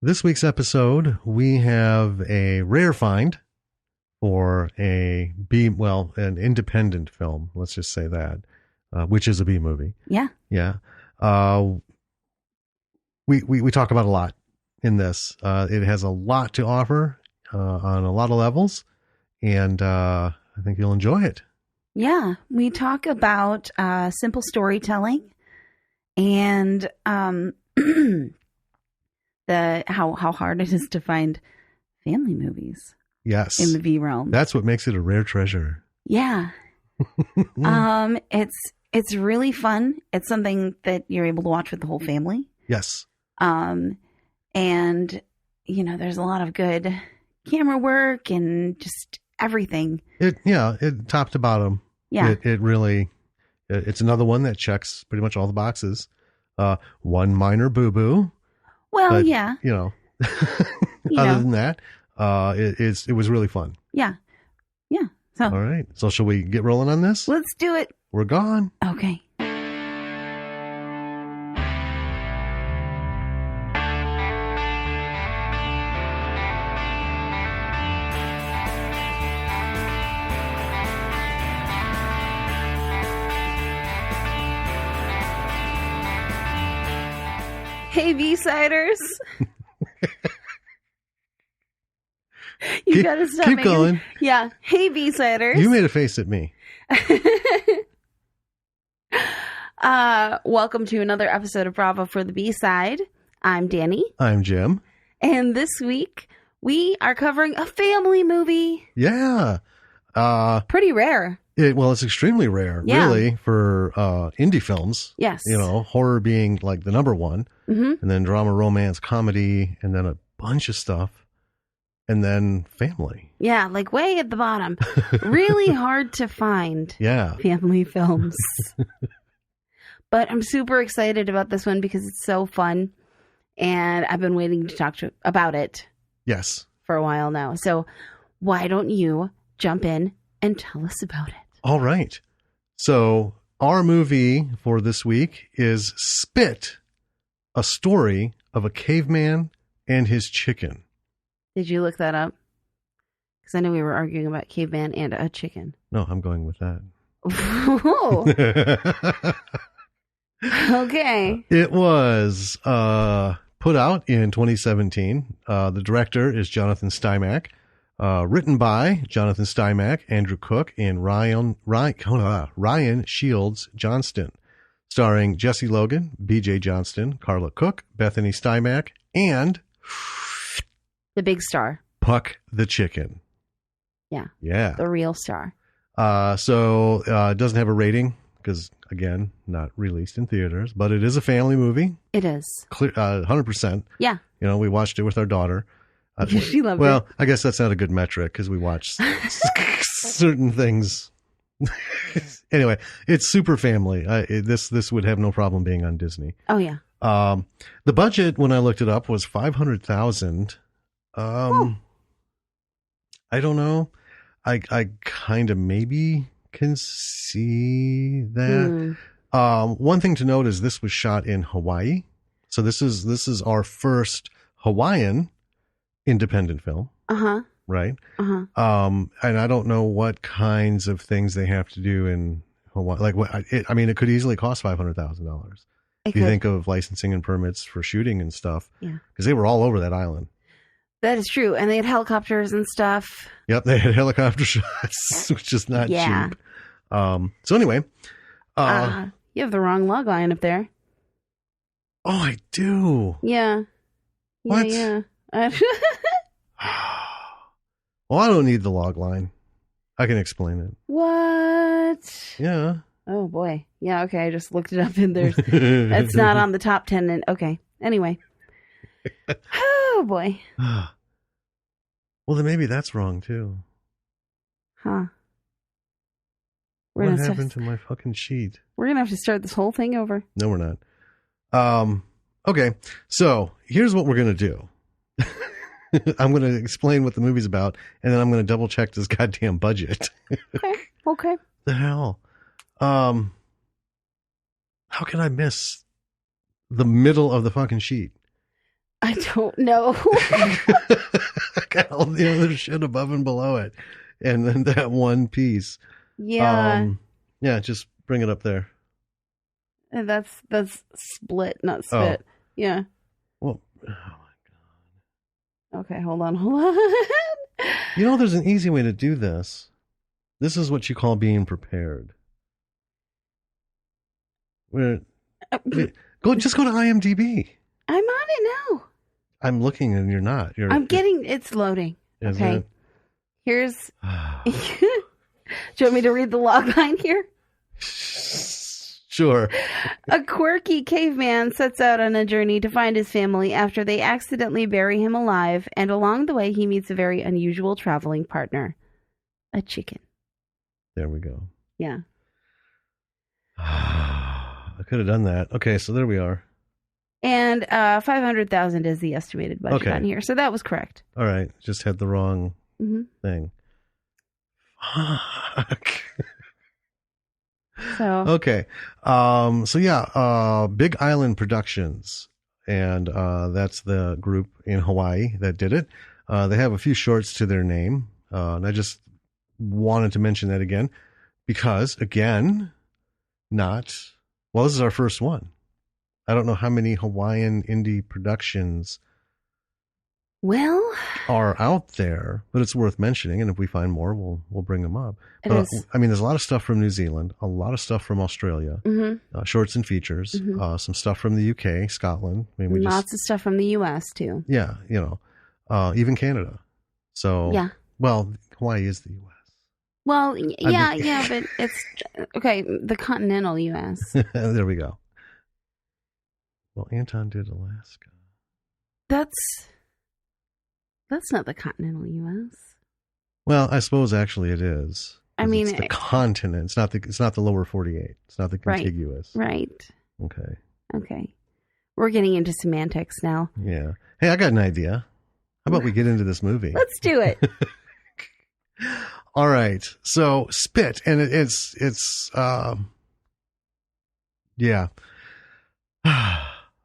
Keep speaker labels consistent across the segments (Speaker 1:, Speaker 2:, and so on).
Speaker 1: This week's episode, we have a rare find for an independent film. Let's just say that, which is a B movie.
Speaker 2: Yeah.
Speaker 1: Yeah. We talk about a lot in this. It has a lot to offer on a lot of levels, and I think you'll enjoy it.
Speaker 2: Yeah. We talk about simple storytelling and how hard it is to find family movies.
Speaker 1: Yes.
Speaker 2: In the V realm.
Speaker 1: That's what makes it a rare treasure.
Speaker 2: Yeah. It's really fun. It's something that you're able to watch with the whole family.
Speaker 1: Yes.
Speaker 2: And there's a lot of good camera work and just everything.
Speaker 1: It top to bottom.
Speaker 2: Yeah.
Speaker 1: It really, it's another one that checks pretty much all the boxes. One minor boo-boo.
Speaker 2: Well,
Speaker 1: but,
Speaker 2: yeah.
Speaker 1: Other than that, it was really fun.
Speaker 2: Yeah. Yeah. So,
Speaker 1: all right. So shall we get rolling on this?
Speaker 2: Let's do it.
Speaker 1: We're gone.
Speaker 2: Okay. Hey, B-siders. You gotta stop.
Speaker 1: Keep going.
Speaker 2: Yeah. Hey, B-siders.
Speaker 1: You made a face at me.
Speaker 2: Welcome to another episode of Bravo for the B-side. I'm Danny.
Speaker 1: I'm Jim.
Speaker 2: And this week we are covering a family movie.
Speaker 1: Yeah.
Speaker 2: Pretty rare.
Speaker 1: It's extremely rare, really, for indie films.
Speaker 2: Yes.
Speaker 1: Horror being like the number one,
Speaker 2: mm-hmm.
Speaker 1: and then drama, romance, comedy, and then a bunch of stuff, and then family.
Speaker 2: Yeah, like way at the bottom. Really hard to find family films. But I'm super excited about this one because it's so fun, and I've been waiting to talk about it.
Speaker 1: Yes.
Speaker 2: For a while now. So why don't you jump in and tell us about it?
Speaker 1: All right. So our movie for this week is Spit, a story of a caveman and his chicken.
Speaker 2: Did you look that up? Because I know we were arguing about caveman and a chicken.
Speaker 1: No, I'm going with that.
Speaker 2: Okay.
Speaker 1: It was put out in 2017. The director is Jonathan Stymack. Written by Jonathan Stymack, Andrew Cook, and Ryan Shields Johnston. Starring Jesse Logan, BJ Johnston, Carla Cook, Bethany Stymack, and
Speaker 2: the big star,
Speaker 1: Puck the Chicken.
Speaker 2: Yeah.
Speaker 1: Yeah.
Speaker 2: The real star.
Speaker 1: So it doesn't have a rating because, again, not released in theaters, but it is a family movie.
Speaker 2: It is.
Speaker 1: 100%.
Speaker 2: Yeah.
Speaker 1: We watched it with our daughter.
Speaker 2: She loved it.
Speaker 1: Well, I guess that's not a good metric because we watch certain things. Anyway, it's super family. This would have no problem being on Disney.
Speaker 2: Oh yeah.
Speaker 1: The budget when I looked it up was $500,000. I don't know. I kind of maybe can see that. One thing to note is this was shot in Hawaii, so this is our first Hawaiian independent film. Right. And I don't know what kinds of things they have to do in Hawaii. Like it could easily cost $500,000 if you think of licensing and permits for shooting and stuff. Yeah, because they were all over that island.
Speaker 2: That is true, and they had helicopters and stuff.
Speaker 1: Yep, they had helicopter shots, which is not cheap. So anyway,
Speaker 2: you have the wrong log line up there.
Speaker 1: Oh, I do.
Speaker 2: Yeah.
Speaker 1: What?
Speaker 2: Yeah.
Speaker 1: Well, I don't need the log line. I can explain it.
Speaker 2: What?
Speaker 1: Yeah.
Speaker 2: Oh boy. Yeah. Okay. I just looked it up, and it's not on the top 10. And okay. Anyway. Oh boy.
Speaker 1: Well, then maybe that's wrong too.
Speaker 2: Huh.
Speaker 1: What happened to my fucking sheet?
Speaker 2: We're gonna have to start this whole thing over.
Speaker 1: No, we're not. Okay. So here's what we're gonna do. I'm going to explain what the movie's about, and then I'm going to double check this goddamn budget.
Speaker 2: Okay.
Speaker 1: The hell? How can I miss the middle of the fucking sheet?
Speaker 2: I don't know.
Speaker 1: Got all the other shit above and below it. And then that one piece.
Speaker 2: Yeah.
Speaker 1: Yeah, just bring it up there.
Speaker 2: And that's split, not spit.
Speaker 1: Oh.
Speaker 2: Yeah.
Speaker 1: Well, oh my God.
Speaker 2: Okay, hold on.
Speaker 1: You know, there's an easy way to do this. This is what you call being prepared. Just go to IMDb.
Speaker 2: I'm on it now.
Speaker 1: I'm looking and you're not.
Speaker 2: It's loading. Okay.
Speaker 1: It?
Speaker 2: Here's. Do you want me to read the log line here?
Speaker 1: Sure.
Speaker 2: A quirky caveman sets out on a journey to find his family after they accidentally bury him alive, and along the way he meets a very unusual traveling partner, a chicken.
Speaker 1: There we go.
Speaker 2: Yeah.
Speaker 1: I could have done that. Okay, so there we are.
Speaker 2: And 500,000 is the estimated budget on here, so that was correct.
Speaker 1: All right, just had the wrong thing. Fuck. Okay. Big Island Productions, and that's the group in Hawaii that did it. They have a few shorts to their name, and I just wanted to mention that again because, again, this is our first one. I don't know how many Hawaiian indie productions are out there, but it's worth mentioning. And if we find more, we'll bring them up. But, I mean, there's a lot of stuff from New Zealand, a lot of stuff from Australia, shorts and features, some stuff from the UK, Scotland. I mean,
Speaker 2: lots of stuff from the US too.
Speaker 1: Yeah, even Canada. So, Hawaii is the US.
Speaker 2: Well, yeah, but it's okay. The continental US.
Speaker 1: There we go. Well, Anton did Alaska.
Speaker 2: That's not the continental U.S.
Speaker 1: Well, I suppose actually it is.
Speaker 2: I mean,
Speaker 1: it's the continent. It's not the lower 48. It's not the contiguous.
Speaker 2: Right.
Speaker 1: Okay.
Speaker 2: We're getting into semantics now.
Speaker 1: Yeah. Hey, I got an idea. How about we get into this movie?
Speaker 2: Let's do it.
Speaker 1: All right. So Spit, and it's yeah.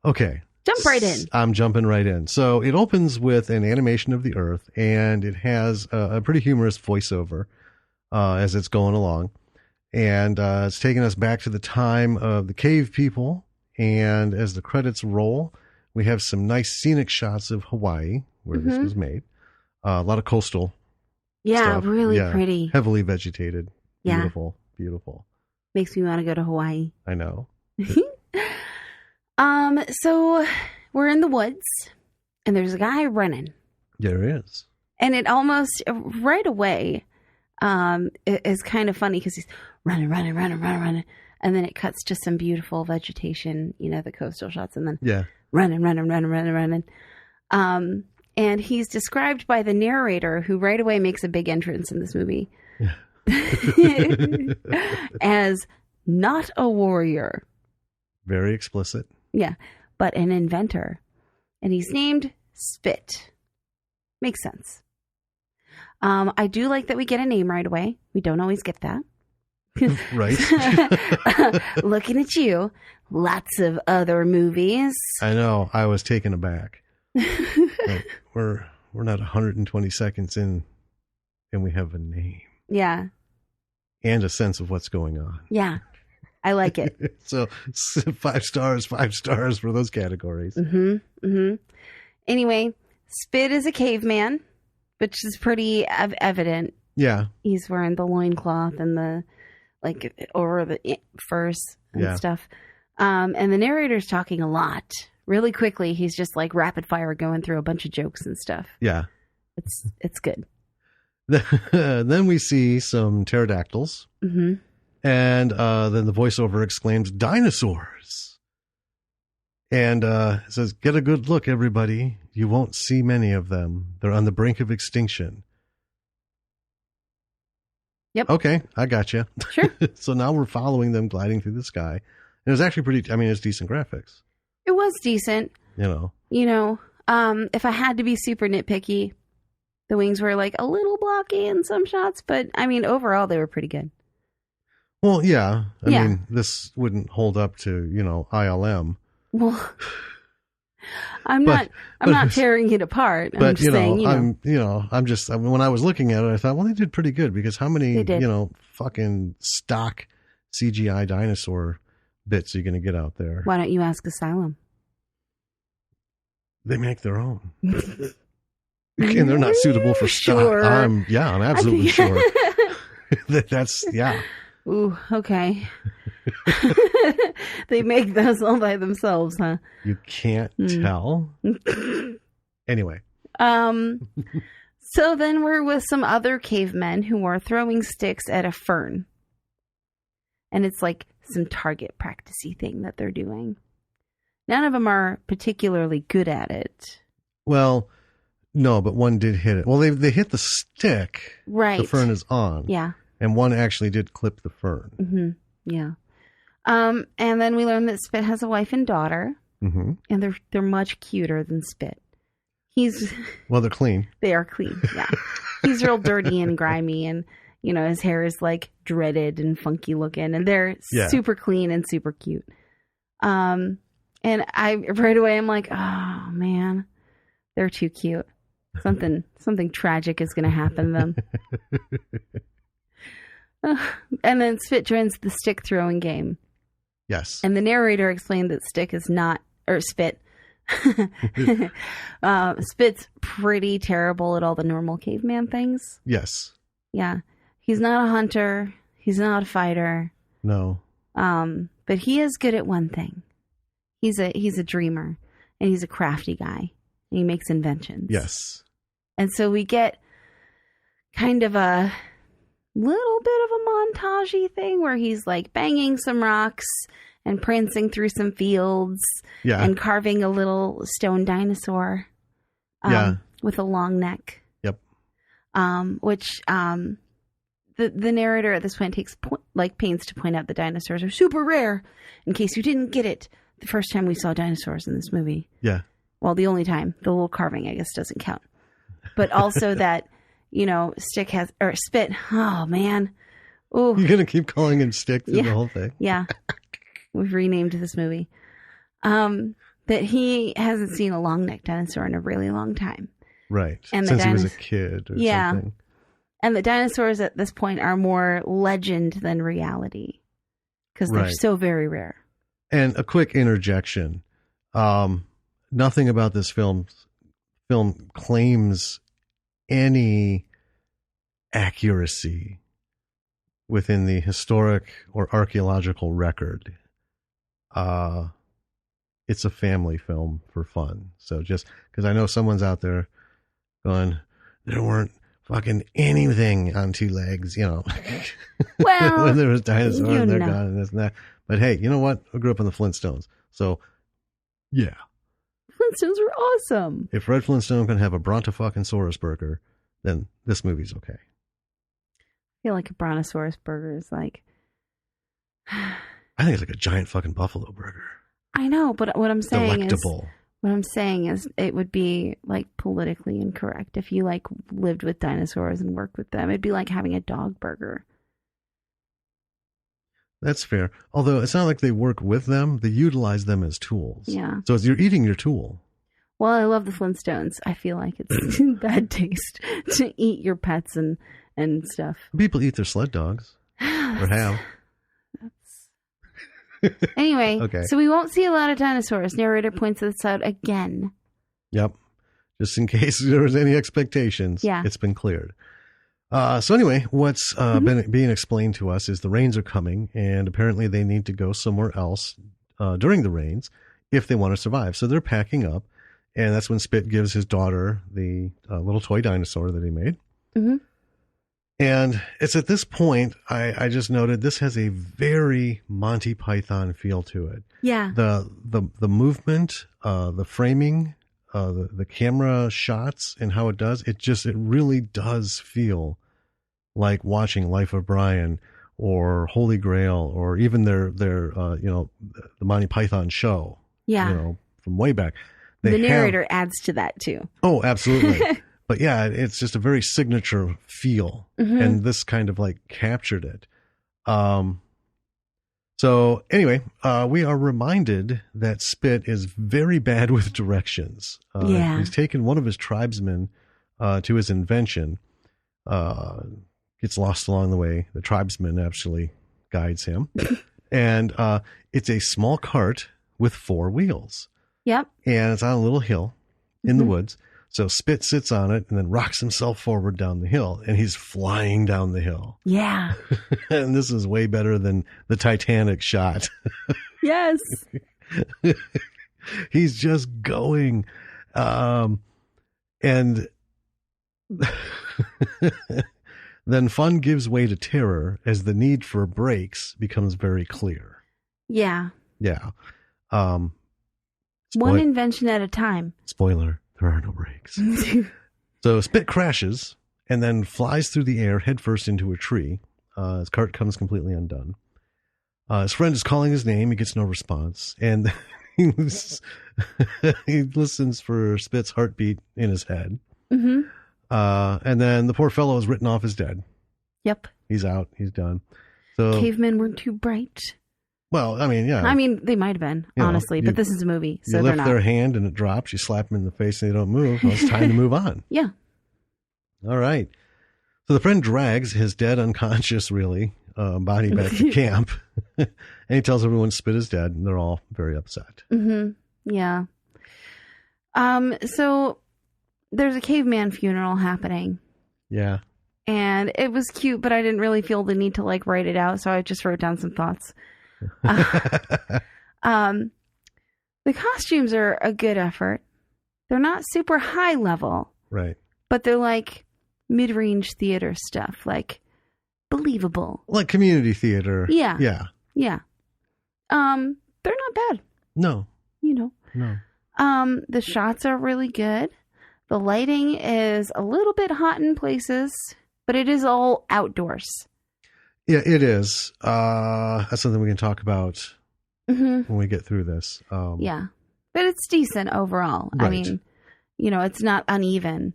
Speaker 1: Okay.
Speaker 2: Jump right in.
Speaker 1: I'm jumping right in. So it opens with an animation of the Earth, and it has a pretty humorous voiceover as it's going along. And it's taking us back to the time of the cave people. And as the credits roll, we have some nice scenic shots of Hawaii, where this was made. A lot of coastal stuff.
Speaker 2: Really pretty.
Speaker 1: Heavily vegetated. Beautiful. Beautiful.
Speaker 2: Makes me want to go to Hawaii.
Speaker 1: I know.
Speaker 2: So we're in the woods, and there's a guy running.
Speaker 1: There is.
Speaker 2: And it almost, right away, is kind of funny because he's running. And then it cuts to some beautiful vegetation, the coastal shots, and then running. And he's described by the narrator, who right away makes a big entrance in this movie, as not a warrior.
Speaker 1: Very explicit.
Speaker 2: Yeah, but an inventor. And he's named Spit. Makes sense. I do like that we get a name right away. We don't always get that.
Speaker 1: Right.
Speaker 2: Looking at you. Lots of other movies.
Speaker 1: I know. I was taken aback. We're not 120 seconds in, and we have a name.
Speaker 2: Yeah.
Speaker 1: And a sense of what's going on.
Speaker 2: Yeah. I like it.
Speaker 1: So 5 stars for those categories.
Speaker 2: Anyway, Spit is a caveman, which is pretty evident.
Speaker 1: Yeah.
Speaker 2: He's wearing the loincloth and the, over the furs and stuff. And the narrator's talking a lot. Really quickly, he's just rapid fire going through a bunch of jokes and stuff.
Speaker 1: Yeah.
Speaker 2: It's good.
Speaker 1: Then we see some pterodactyls. And then the voiceover exclaims, "Dinosaurs!" And it says, "Get a good look, everybody. You won't see many of them. They're on the brink of extinction."
Speaker 2: Yep.
Speaker 1: Okay, I got you.
Speaker 2: Sure.
Speaker 1: So now we're following them gliding through the sky. And it was actually it's decent graphics.
Speaker 2: It was decent. If I had to be super nitpicky, the wings were a little blocky in some shots, but overall they were pretty good.
Speaker 1: Well, yeah. I mean, this wouldn't hold up to, ILM.
Speaker 2: Well, I'm not tearing it apart. I'm just saying,
Speaker 1: when I was looking at it, I thought, well, they did pretty good because how many, fucking stock CGI dinosaur bits are you going to get out there?
Speaker 2: Why don't you ask Asylum?
Speaker 1: They make their own. And they're not suitable for stock.
Speaker 2: Sure.
Speaker 1: I'm absolutely sure. That's.
Speaker 2: Ooh, okay. They make those all by themselves, huh?
Speaker 1: You can't tell. Anyway.
Speaker 2: So then we're with some other cavemen who are throwing sticks at a fern. And it's like some target practice-y thing that they're doing. None of them are particularly good at it.
Speaker 1: Well, no, but one did hit it. Well, they hit the stick.
Speaker 2: Right.
Speaker 1: The fern is on.
Speaker 2: Yeah.
Speaker 1: And one actually did clip the fern.
Speaker 2: Mm-hmm. Yeah. And then we learn that Spit has a wife and daughter.
Speaker 1: Mm-hmm.
Speaker 2: And they're much cuter than Spit.
Speaker 1: Well, they're clean.
Speaker 2: They are clean, yeah. He's real dirty and grimy, and, his hair is, like, dreaded and funky looking. And they're super clean and super cute. And right away, I'm like, oh, man, they're too cute. Something tragic is going to happen to them. And then Spit joins the stick throwing game.
Speaker 1: Yes.
Speaker 2: And the narrator explained that Spit. Spit's pretty terrible at all the normal caveman things.
Speaker 1: Yes.
Speaker 2: Yeah. He's not a hunter. He's not a fighter.
Speaker 1: No.
Speaker 2: But he is good at one thing. He's a dreamer, and he's a crafty guy. And he makes inventions.
Speaker 1: Yes.
Speaker 2: And so we get kind of a little bit of a montage-y thing where he's like banging some rocks and prancing through some fields and carving a little stone dinosaur with a long neck.
Speaker 1: Yep.
Speaker 2: Which the narrator at this point takes pains to point out the dinosaurs are super rare, in case you didn't get it the first time we saw dinosaurs in this movie.
Speaker 1: Yeah.
Speaker 2: Well, the only time. The little carving, I guess, doesn't count. But also that, Spit. Oh, man. Ooh.
Speaker 1: You're going to keep calling him Stick through the whole thing?
Speaker 2: Yeah. We've renamed this movie. That he hasn't seen a long neck dinosaur in a really long time.
Speaker 1: Right. And since he was a kid or something.
Speaker 2: And the dinosaurs at this point are more legend than reality. Because they're so very rare.
Speaker 1: And a quick interjection. Nothing about this film claims any accuracy within the historic or archaeological record. It's a family film for fun. So just because I know someone's out there going, there weren't fucking anything on two legs, Well, when there was dinosaurs, they're gone and this and that. But hey, you know what? I grew up in the Flintstones. So, yeah.
Speaker 2: Flintstones were awesome.
Speaker 1: If Red Flintstone can have a Brontofucking burger, then this movie's okay.
Speaker 2: I feel like a Brontosaurus burger is like...
Speaker 1: I think it's like a giant fucking buffalo burger.
Speaker 2: I know, but what I'm saying
Speaker 1: Delectable.
Speaker 2: is it would be like politically incorrect if you like lived with dinosaurs and worked with them. It'd be like having a dog burger.
Speaker 1: That's fair. Although it's not like they work with them. They utilize them as tools.
Speaker 2: Yeah.
Speaker 1: So you're eating your tool.
Speaker 2: Well, I love the Flintstones. I feel like it's bad taste to eat your pets and stuff.
Speaker 1: People eat their sled dogs. Or have.
Speaker 2: Anyway, so we won't see a lot of dinosaurs. Narrator points this out again.
Speaker 1: Yep. Just in case there was any expectations.
Speaker 2: Yeah.
Speaker 1: It's been cleared. So anyway, what's been being explained to us is the rains are coming, and apparently they need to go somewhere else during the rains if they want to survive. So they're packing up, and that's when Spit gives his daughter the little toy dinosaur that he made.
Speaker 2: Mm-hmm.
Speaker 1: And it's at this point, I just noted this has a very Monty Python feel to it.
Speaker 2: Yeah.
Speaker 1: The movement, the framing, the camera shots and how it does, it really does feel like watching Life of Brian or Holy Grail or even their the Monty Python show.
Speaker 2: Yeah.
Speaker 1: From way back.
Speaker 2: The narrator adds to that too.
Speaker 1: Oh, absolutely. But yeah, it's just a very signature feel. Mm-hmm. And this kind of like captured it. So anyway, we are reminded that Spit is very bad with directions. He's taken one of his tribesmen to his invention, gets lost along the way. The tribesman actually guides him. And it's a small cart with 4 wheels.
Speaker 2: Yep.
Speaker 1: And it's on a little hill in the woods. So Spit sits on it and then rocks himself forward down the hill, and he's flying down the hill.
Speaker 2: Yeah.
Speaker 1: And this is way better than the Titanic shot.
Speaker 2: Yes.
Speaker 1: He's just going. And then fun gives way to terror as the need for brakes becomes very clear.
Speaker 2: Yeah.
Speaker 1: Yeah.
Speaker 2: One invention at a time.
Speaker 1: Spoiler, there are no brakes. So Spit crashes and then flies through the air headfirst into a tree. His cart comes completely undone. His friend is calling his name. He gets no response. And he listens for Spit's heartbeat in his head. Mm-hmm. And then the poor fellow is written off as dead.
Speaker 2: Yep.
Speaker 1: He's out. He's done. So
Speaker 2: Cavemen weren't too bright.
Speaker 1: Well, I mean, yeah.
Speaker 2: I mean, they might have been, honestly, but this is a movie, so
Speaker 1: you
Speaker 2: they're
Speaker 1: lift
Speaker 2: not.
Speaker 1: their hand and it drops. You slap them in the face and they don't move. Well, it's time to move on.
Speaker 2: Yeah.
Speaker 1: All right. So the friend drags his dead, unconscious, really, body back to camp. And he tells everyone Spit is dead, and they're all very upset.
Speaker 2: Mm-hmm. Yeah. So there's a caveman funeral happening.
Speaker 1: Yeah.
Speaker 2: And it was cute, but I didn't really feel the need to write it out, so I just wrote down some thoughts. The costumes are a good effort. They're not super high level.
Speaker 1: Right.
Speaker 2: But they're mid-range theater stuff, believable.
Speaker 1: Like community theater.
Speaker 2: Yeah.
Speaker 1: Yeah.
Speaker 2: Yeah. They're not bad.
Speaker 1: No.
Speaker 2: No. The shots are really good. The lighting is a little bit hot in places, but it is all outdoors.
Speaker 1: Yeah, it is. That's something we can talk about when we get through this.
Speaker 2: Yeah. But it's decent overall. Right. I mean, it's not uneven.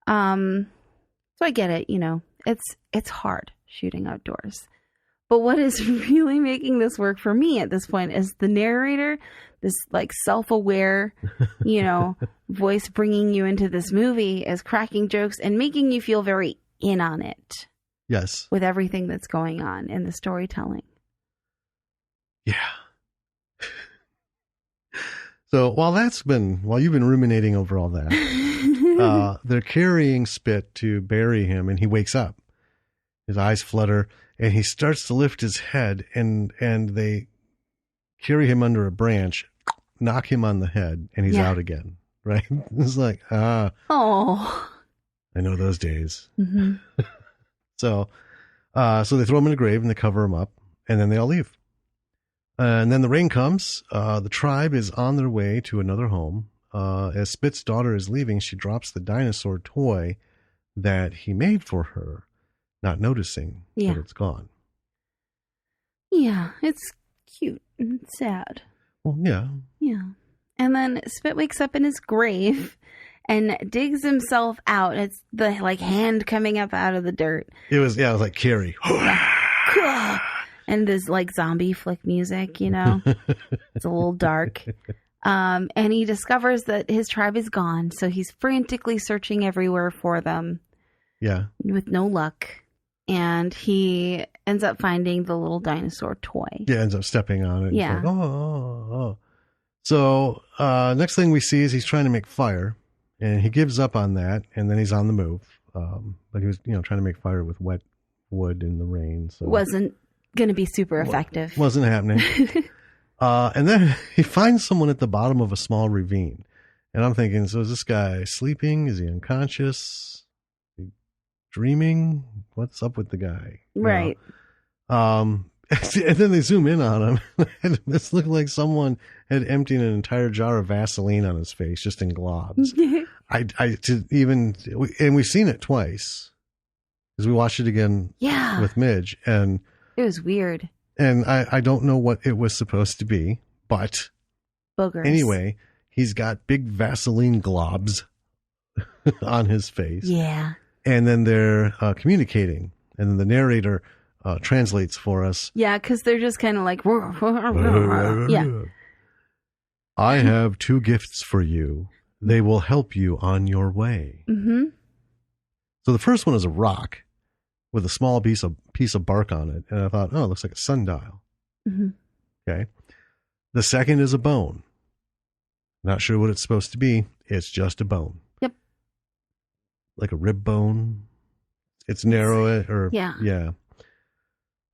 Speaker 2: So I get it, it's hard shooting outdoors. But what is really making this work for me at this point is the narrator, this self-aware, voice bringing you into this movie is cracking jokes and making you feel very in on it.
Speaker 1: Yes.
Speaker 2: With everything that's going on in the storytelling.
Speaker 1: Yeah. So while you've been ruminating over all that, they're carrying Spit to bury him, and he wakes up. His eyes flutter, and he starts to lift his head, and they carry him under a branch, knock him on the head, and he's out again. Right? It's
Speaker 2: oh,
Speaker 1: I know those days.
Speaker 2: Mm-hmm.
Speaker 1: So they throw him in a grave and they cover him up, and then they all leave. And then the rain comes. The tribe is on their way to another home. As Spit's daughter is leaving, she drops the dinosaur toy that he made for her, not noticing that it's gone.
Speaker 2: Yeah, it's cute and sad.
Speaker 1: Well, yeah.
Speaker 2: Yeah. And then Spit wakes up in his grave and digs himself out. It's the hand coming up out of the dirt.
Speaker 1: It was like Carrie.
Speaker 2: And this zombie flick music, It's a little dark. And he discovers that his tribe is gone, so he's frantically searching everywhere for them.
Speaker 1: Yeah.
Speaker 2: With no luck. And he ends up finding the little dinosaur toy.
Speaker 1: Yeah, ends up stepping on it.
Speaker 2: Yeah.
Speaker 1: Oh. So next thing we see is he's trying to make fire, and he gives up on that, and then he's on the move. But he was, trying to make fire with wet wood in the rain. So
Speaker 2: wasn't going to be super effective.
Speaker 1: Wasn't happening. And then he finds someone at the bottom of a small ravine. And I'm thinking, so is this guy sleeping? Is he unconscious? Is he dreaming? What's up with the guy?
Speaker 2: Right.
Speaker 1: And then they zoom in on him. And this looked like someone had emptied an entire jar of Vaseline on his face, just in globs. And we've seen it twice. Because we watched it again with Midge. And
Speaker 2: it was weird.
Speaker 1: And I don't know what it was supposed to be, but
Speaker 2: boogers.
Speaker 1: Anyway, he's got big Vaseline globs on his face.
Speaker 2: Yeah.
Speaker 1: And then they're communicating. And then the narrator translates for us.
Speaker 2: Yeah, because they're just kind of like, yeah.
Speaker 1: I have 2 gifts for you. They will help you on your way.
Speaker 2: Mm-hmm.
Speaker 1: So the first one is a rock with a small piece of bark on it. And I thought, oh, it looks like a sundial.
Speaker 2: Mm-hmm.
Speaker 1: Okay. The second is a bone. Not sure what it's supposed to be. It's just a bone.
Speaker 2: Yep.
Speaker 1: Like a rib bone. It's narrow, yeah.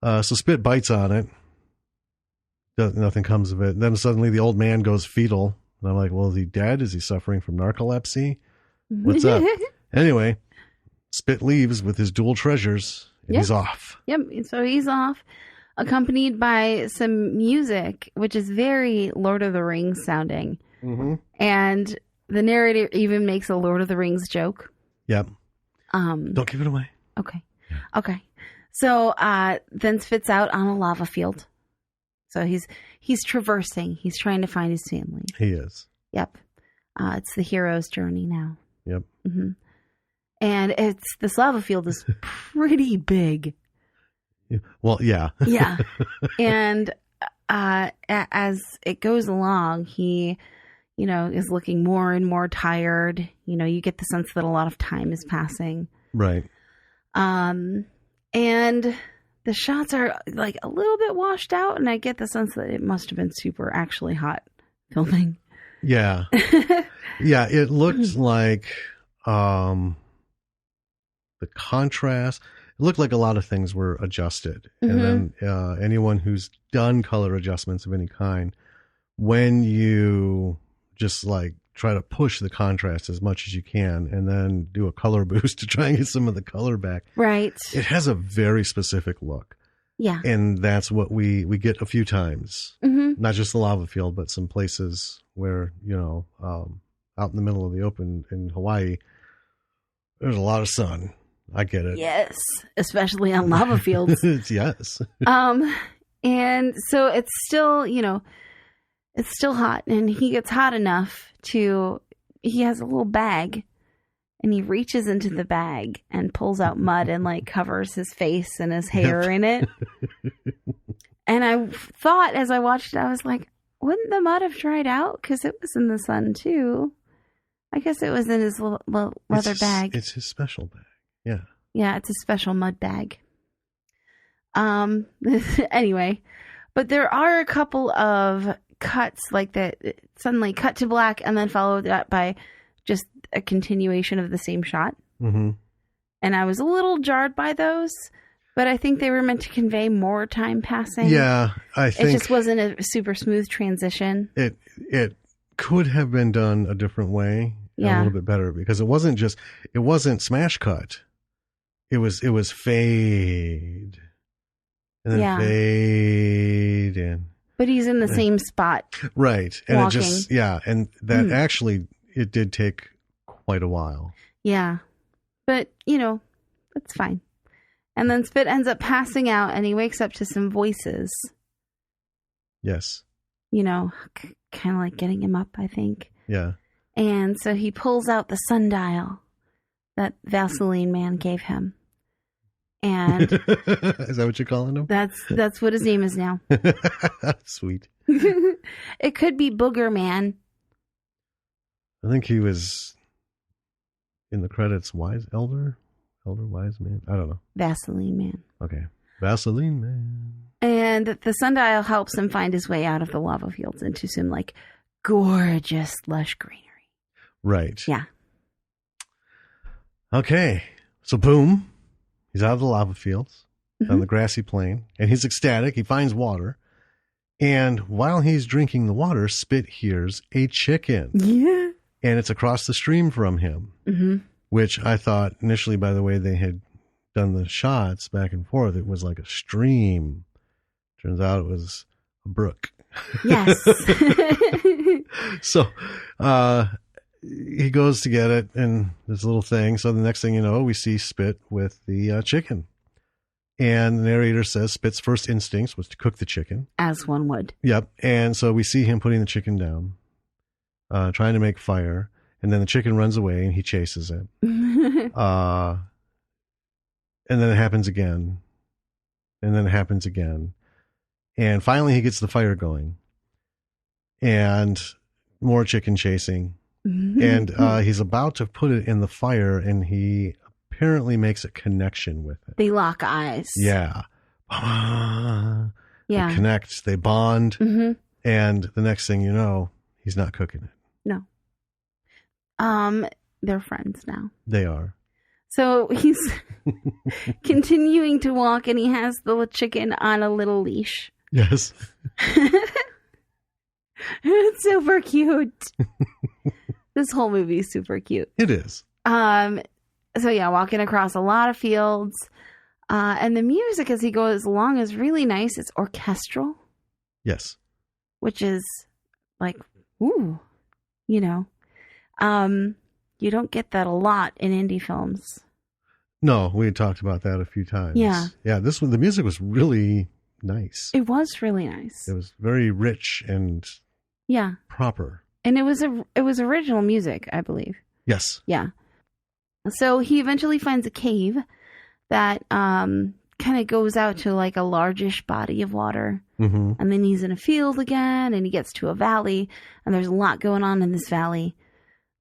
Speaker 1: So Spit bites on it. Nothing comes of it. Then suddenly the old man goes fetal. And I'm like, well, is he dead? Is he suffering from narcolepsy? What's up? Anyway, Spit leaves with his dual treasures, and he's off.
Speaker 2: Yep. So he's off, accompanied by some music, which is very Lord of the Rings sounding.
Speaker 1: Mm-hmm.
Speaker 2: And the narrator even makes a Lord of the Rings joke.
Speaker 1: Yep. Don't give it away.
Speaker 2: Okay. Yeah. Okay. So then Spit's out on a lava field. So he's traversing. He's trying to find his family.
Speaker 1: He is.
Speaker 2: Yep. It's the hero's journey now.
Speaker 1: Yep.
Speaker 2: Mm-hmm. And this lava field is pretty big.
Speaker 1: Well, yeah.
Speaker 2: Yeah. And as it goes along, he, is looking more and more tired. You get the sense that a lot of time is passing.
Speaker 1: Right.
Speaker 2: And the shots are like a little bit washed out, and I get the sense that it must have been super actually hot filming.
Speaker 1: Yeah. Yeah, it looked like the contrast. It looked like a lot of things were adjusted.
Speaker 2: Mm-hmm.
Speaker 1: And then anyone who's done color adjustments of any kind, when you just like try to push the contrast as much as you can and then do a color boost to try and get some of the color back.
Speaker 2: Right.
Speaker 1: It has a very specific look.
Speaker 2: Yeah.
Speaker 1: And that's what we get a few times.
Speaker 2: Mm-hmm.
Speaker 1: Not just the lava field, but some places where, out in the middle of the open in Hawaii, there's a lot of sun. I get it.
Speaker 2: Yes. Especially on lava fields.
Speaker 1: Yes.
Speaker 2: And so it's still, it's still hot, and he gets hot enough he has a little bag, and he reaches into the bag and pulls out mud and like covers his face and his hair in it. And I thought as I watched it, I was like, wouldn't the mud have dried out? Because it was in the sun too. I guess it was in his leather bag.
Speaker 1: It's his special bag. Yeah. Yeah,
Speaker 2: it's a special mud bag. Anyway, but there are a couple of cuts like that suddenly cut to black and then followed up by just a continuation of the same shot.
Speaker 1: Mm-hmm.
Speaker 2: And I was a little jarred by those, but I think they were meant to convey more time passing.
Speaker 1: Yeah, I think
Speaker 2: it just wasn't a super smooth transition.
Speaker 1: It could have been done a different way, a little bit better, because it wasn't smash cut. It was fade and then fade in.
Speaker 2: But he's in the same spot.
Speaker 1: Right. And
Speaker 2: walking.
Speaker 1: And that actually, it did take quite a while.
Speaker 2: Yeah. But, that's fine. And then Spit ends up passing out, and he wakes up to some voices.
Speaker 1: Yes.
Speaker 2: Kind of like getting him up, I think.
Speaker 1: Yeah.
Speaker 2: And so he pulls out the sundial that Vaseline Man gave him. And
Speaker 1: is that what you're calling him?
Speaker 2: That's what his name is now.
Speaker 1: Sweet.
Speaker 2: It could be Booger Man.
Speaker 1: I think he was in the credits. Elder Wise Man. I don't know.
Speaker 2: Vaseline Man.
Speaker 1: Okay, Vaseline Man.
Speaker 2: And the sundial helps him find his way out of the lava fields into some like gorgeous lush greenery.
Speaker 1: Right.
Speaker 2: Yeah.
Speaker 1: Okay. So boom. He's out of the lava fields on the grassy plain, and he's ecstatic. He finds water. And while he's drinking the water, Spit hears a chicken.
Speaker 2: Yeah.
Speaker 1: And it's across the stream from him, which I thought initially, by the way, they had done the shots back and forth, it was like a stream. Turns out it was a brook.
Speaker 2: Yes.
Speaker 1: So, he goes to get it and this little thing. So the next thing you know, we see Spit with the chicken. And the narrator says Spit's first instincts was to cook the chicken.
Speaker 2: As one would.
Speaker 1: Yep. And so we see him putting the chicken down, trying to make fire. And then the chicken runs away and he chases it. And then it happens again. and then it happens again. And finally he gets the fire going. And more chicken chasing. And he's about to put it in the fire, and he apparently makes a connection with it.
Speaker 2: They lock eyes.
Speaker 1: Yeah.
Speaker 2: Yeah.
Speaker 1: They connect, they bond, and the next thing you know, he's not cooking it.
Speaker 2: No. They're friends now.
Speaker 1: They are.
Speaker 2: So he's continuing to walk, and he has the chicken on a little leash.
Speaker 1: Yes.
Speaker 2: It's super cute. This whole movie is super cute.
Speaker 1: It is.
Speaker 2: So yeah, walking across a lot of fields. And the music as he goes along is really nice. It's orchestral.
Speaker 1: Yes.
Speaker 2: Which is like, ooh, you know. You don't get that a lot in indie films.
Speaker 1: No, we had talked about that a few times.
Speaker 2: Yeah.
Speaker 1: Yeah, this one, the music was really nice.
Speaker 2: It was really nice.
Speaker 1: It was very rich and proper.
Speaker 2: And it was original music, I believe.
Speaker 1: Yes.
Speaker 2: Yeah. So he eventually finds a cave that kind of goes out to like a largish body of water.
Speaker 1: Mm-hmm.
Speaker 2: And then he's in a field again, and he gets to a valley, and there's a lot going on in this valley.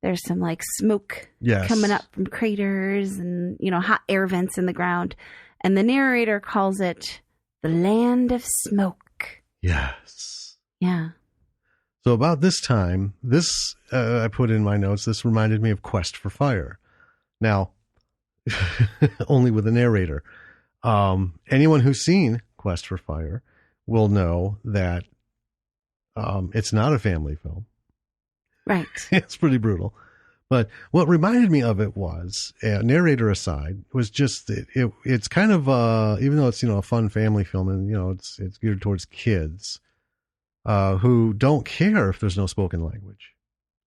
Speaker 2: There's some like smoke coming up from craters and, you know, hot air vents in the ground. And the narrator calls it the land of smoke.
Speaker 1: Yes.
Speaker 2: Yeah.
Speaker 1: So about this time, I put in my notes, this reminded me of Quest for Fire. Now, only with a narrator. Anyone who's seen Quest for Fire will know that it's not a family film.
Speaker 2: Right.
Speaker 1: It's pretty brutal. But what reminded me of it was, narrator aside, was just it's kind of even though it's, you know, a fun family film, and, you know, it's geared towards kids who don't care if there's no spoken language.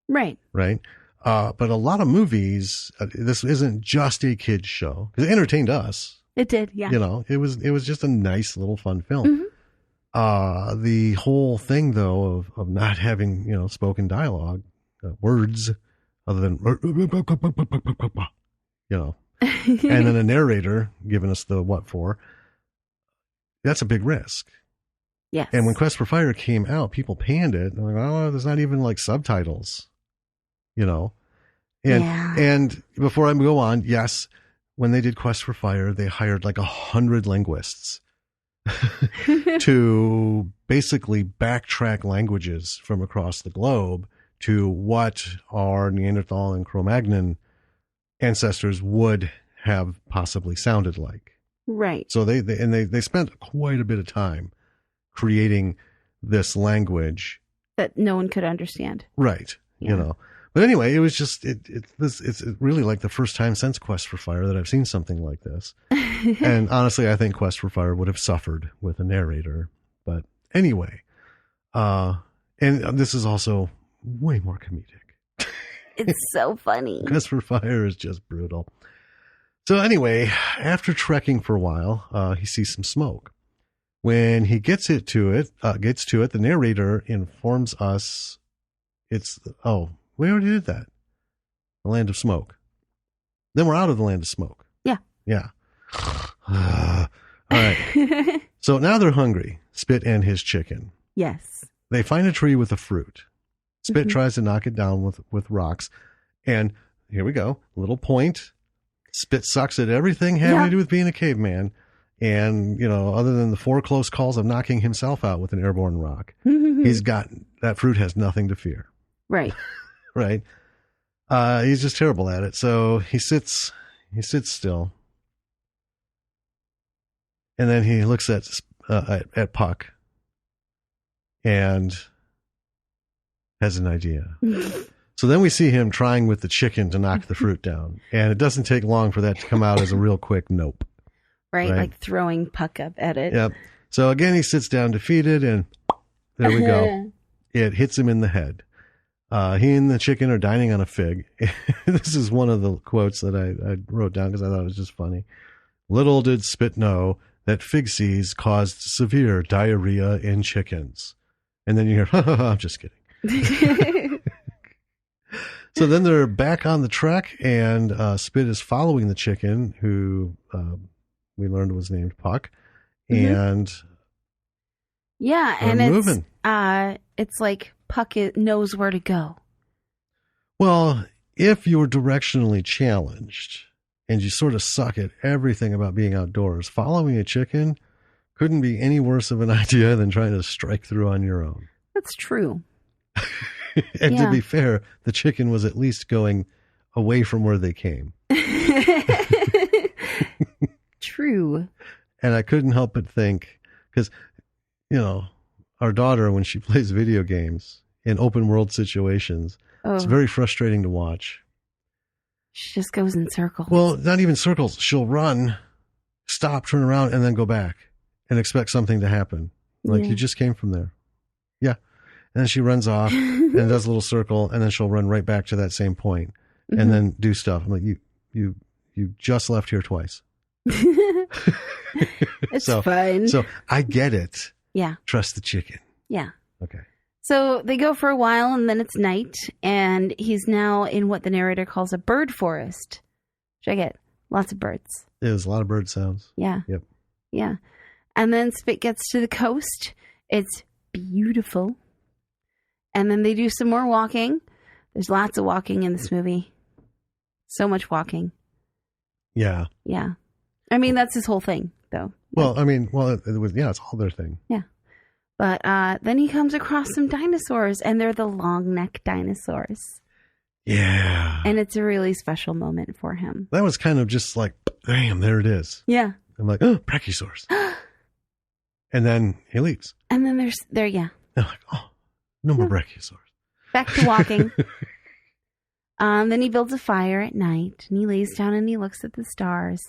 Speaker 2: Right.
Speaker 1: Right. But a lot of movies, this isn't just a kids show, because it entertained us.
Speaker 2: It did. Yeah.
Speaker 1: You know, it was just a nice little fun film. Mm-hmm. The whole thing though of not having, you know, spoken dialogue, words other than, you know, and then a narrator giving us the what for, that's a big risk.
Speaker 2: Yes.
Speaker 1: And when Quest for Fire came out, people panned it. They're like, oh, there's not even like subtitles, you know? And before I go on, yes, when they did Quest for Fire, they hired like 100 linguists to basically backtrack languages from across the globe to what our Neanderthal and Cro-Magnon ancestors would have possibly sounded like.
Speaker 2: Right.
Speaker 1: So they spent quite a bit of time creating this language
Speaker 2: that no one could understand.
Speaker 1: Right. Yeah. You know. But anyway, it was just it's really like the first time since Quest for Fire that I've seen something like this. And honestly, I think Quest for Fire would have suffered with a narrator. But anyway, and this is also way more comedic.
Speaker 2: It's so funny.
Speaker 1: Quest for Fire is just brutal. So anyway, after trekking for a while, he sees some smoke. When he gets to it, the narrator informs us we already did that. The land of smoke. Then we're out of the land of smoke.
Speaker 2: Yeah.
Speaker 1: Yeah. All right. So now they're hungry, Spit and his chicken.
Speaker 2: Yes.
Speaker 1: They find a tree with a fruit. Spit tries to knock it down with rocks. And here we go. Little point. Spit sucks at everything having to do with being a caveman. And, you know, other than the 4 close calls of knocking himself out with an airborne rock, that fruit has nothing to fear.
Speaker 2: Right.
Speaker 1: Right. He's just terrible at it. So he sits still. And then he looks at Puck and has an idea. So then we see him trying with the chicken to knock the fruit down. And it doesn't take long for that to come out as a real quick nope.
Speaker 2: Right? Like throwing Puck up at it.
Speaker 1: Yep. So again, he sits down defeated, and there we go. It hits him in the head. He and the chicken are dining on a fig. This is one of the quotes that I wrote down because I thought it was just funny. Little did Spit know that fig seeds caused severe diarrhea in chickens. And then you hear, I'm just kidding. So then they're back on the trek, and Spit is following the chicken, who we learned was named Puck. and
Speaker 2: and
Speaker 1: moving.
Speaker 2: It's like Puck knows where to go.
Speaker 1: Well, if you're directionally challenged and you sort of suck at everything about being outdoors, following a chicken couldn't be any worse of an idea than trying to strike through on your own.
Speaker 2: That's true.
Speaker 1: And to be fair, the chicken was at least going away from where they came.
Speaker 2: True.
Speaker 1: And I couldn't help but think, because, our daughter, when she plays video games in open world situations, it's very frustrating to watch.
Speaker 2: She just goes in circles.
Speaker 1: Well, not even circles. She'll run, stop, turn around, and then go back and expect something to happen. Like, you just came from there. Yeah. And then she runs off and does a little circle, and then she'll run right back to that same point and then do stuff. I'm like, you just left here twice.
Speaker 2: It's fine.
Speaker 1: So I get it.
Speaker 2: Yeah.
Speaker 1: Trust the chicken.
Speaker 2: Yeah.
Speaker 1: Okay.
Speaker 2: So they go for a while, and then it's night, and he's now in what the narrator calls a bird forest. Which I get. Lots of birds.
Speaker 1: There's a lot of bird sounds.
Speaker 2: Yeah.
Speaker 1: Yep.
Speaker 2: Yeah. And then Spit gets to the coast. It's beautiful. And then they do some more walking. There's lots of walking in this movie. So much walking.
Speaker 1: Yeah.
Speaker 2: Yeah. I mean, that's his whole thing, though.
Speaker 1: Well, it's all their thing.
Speaker 2: Yeah. But then he comes across some dinosaurs, and they're the long neck dinosaurs.
Speaker 1: Yeah.
Speaker 2: And it's a really special moment for him.
Speaker 1: That was kind of just like, bam, there it is.
Speaker 2: Yeah.
Speaker 1: I'm like, oh, brachiosaurs. And then he leaves.
Speaker 2: And then there's, yeah.
Speaker 1: I'm like, oh, no more brachiosaurs.
Speaker 2: Back to walking. Then he builds a fire at night, and he lays down and he looks at the stars.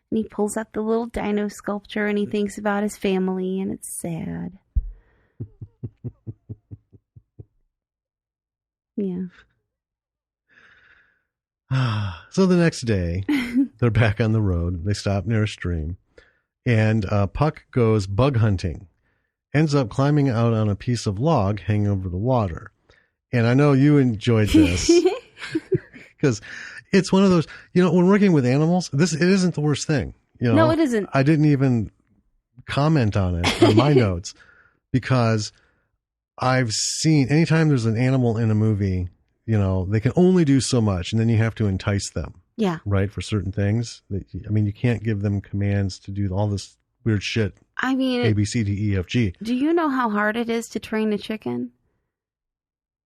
Speaker 2: And he pulls out the little dino sculpture, and he thinks about his family, and it's sad. Yeah.
Speaker 1: So the next day, they're back on the road. They stop near a stream. And Puck goes bug hunting. Ends up climbing out on a piece of log hanging over the water. And I know you enjoyed this. Because it's one of those, when working with animals, it isn't the worst thing.
Speaker 2: No, it isn't.
Speaker 1: I didn't even comment on it on my notes because I've seen anytime there's an animal in a movie, they can only do so much, and then you have to entice them.
Speaker 2: Yeah.
Speaker 1: Right, for certain things. You can't give them commands to do all this weird shit.
Speaker 2: I mean,
Speaker 1: A, B, C, D, E, F, G.
Speaker 2: Do you know how hard it is to train a chicken?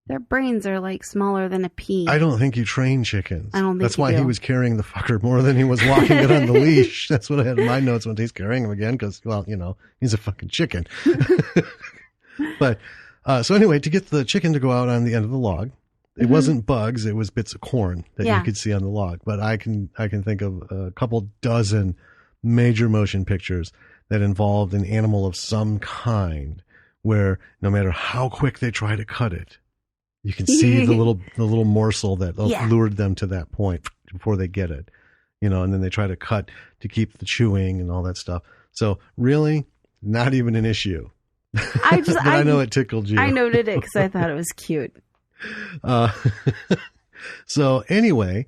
Speaker 2: Their brains are like smaller than a pea.
Speaker 1: I don't think you train chickens.
Speaker 2: I don't think
Speaker 1: That's why he was carrying the fucker more than he was walking it on the leash. That's what I had in my notes when he's carrying him again because, he's a fucking chicken. But, so anyway, to get the chicken to go out on the end of the log, it wasn't bugs, it was bits of corn that you could see on the log. But I can think of a couple dozen major motion pictures that involved an animal of some kind where no matter how quick they try to cut it, you can see the little morsel that lured them to that point before they get it, and then they try to cut to keep the chewing and all that stuff. So really, not even an issue. I know it tickled you.
Speaker 2: I noted it because I thought it was cute.
Speaker 1: So anyway,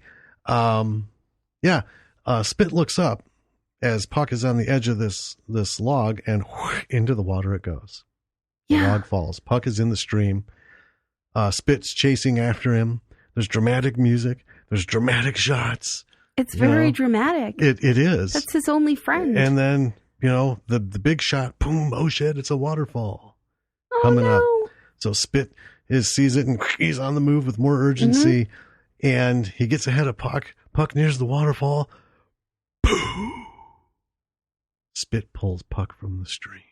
Speaker 1: Spit looks up as Puck is on the edge of this log, and into the water it goes. The log falls. Puck is in the stream. Spit's chasing after him. There's dramatic music. There's dramatic shots.
Speaker 2: It's very dramatic.
Speaker 1: It is.
Speaker 2: That's his only friend.
Speaker 1: And then, the big shot, boom, oh shit, it's a waterfall
Speaker 2: coming up.
Speaker 1: So Spit sees it, and he's on the move with more urgency. And he gets ahead of Puck. Puck nears the waterfall. Boom. Spit pulls Puck from the stream.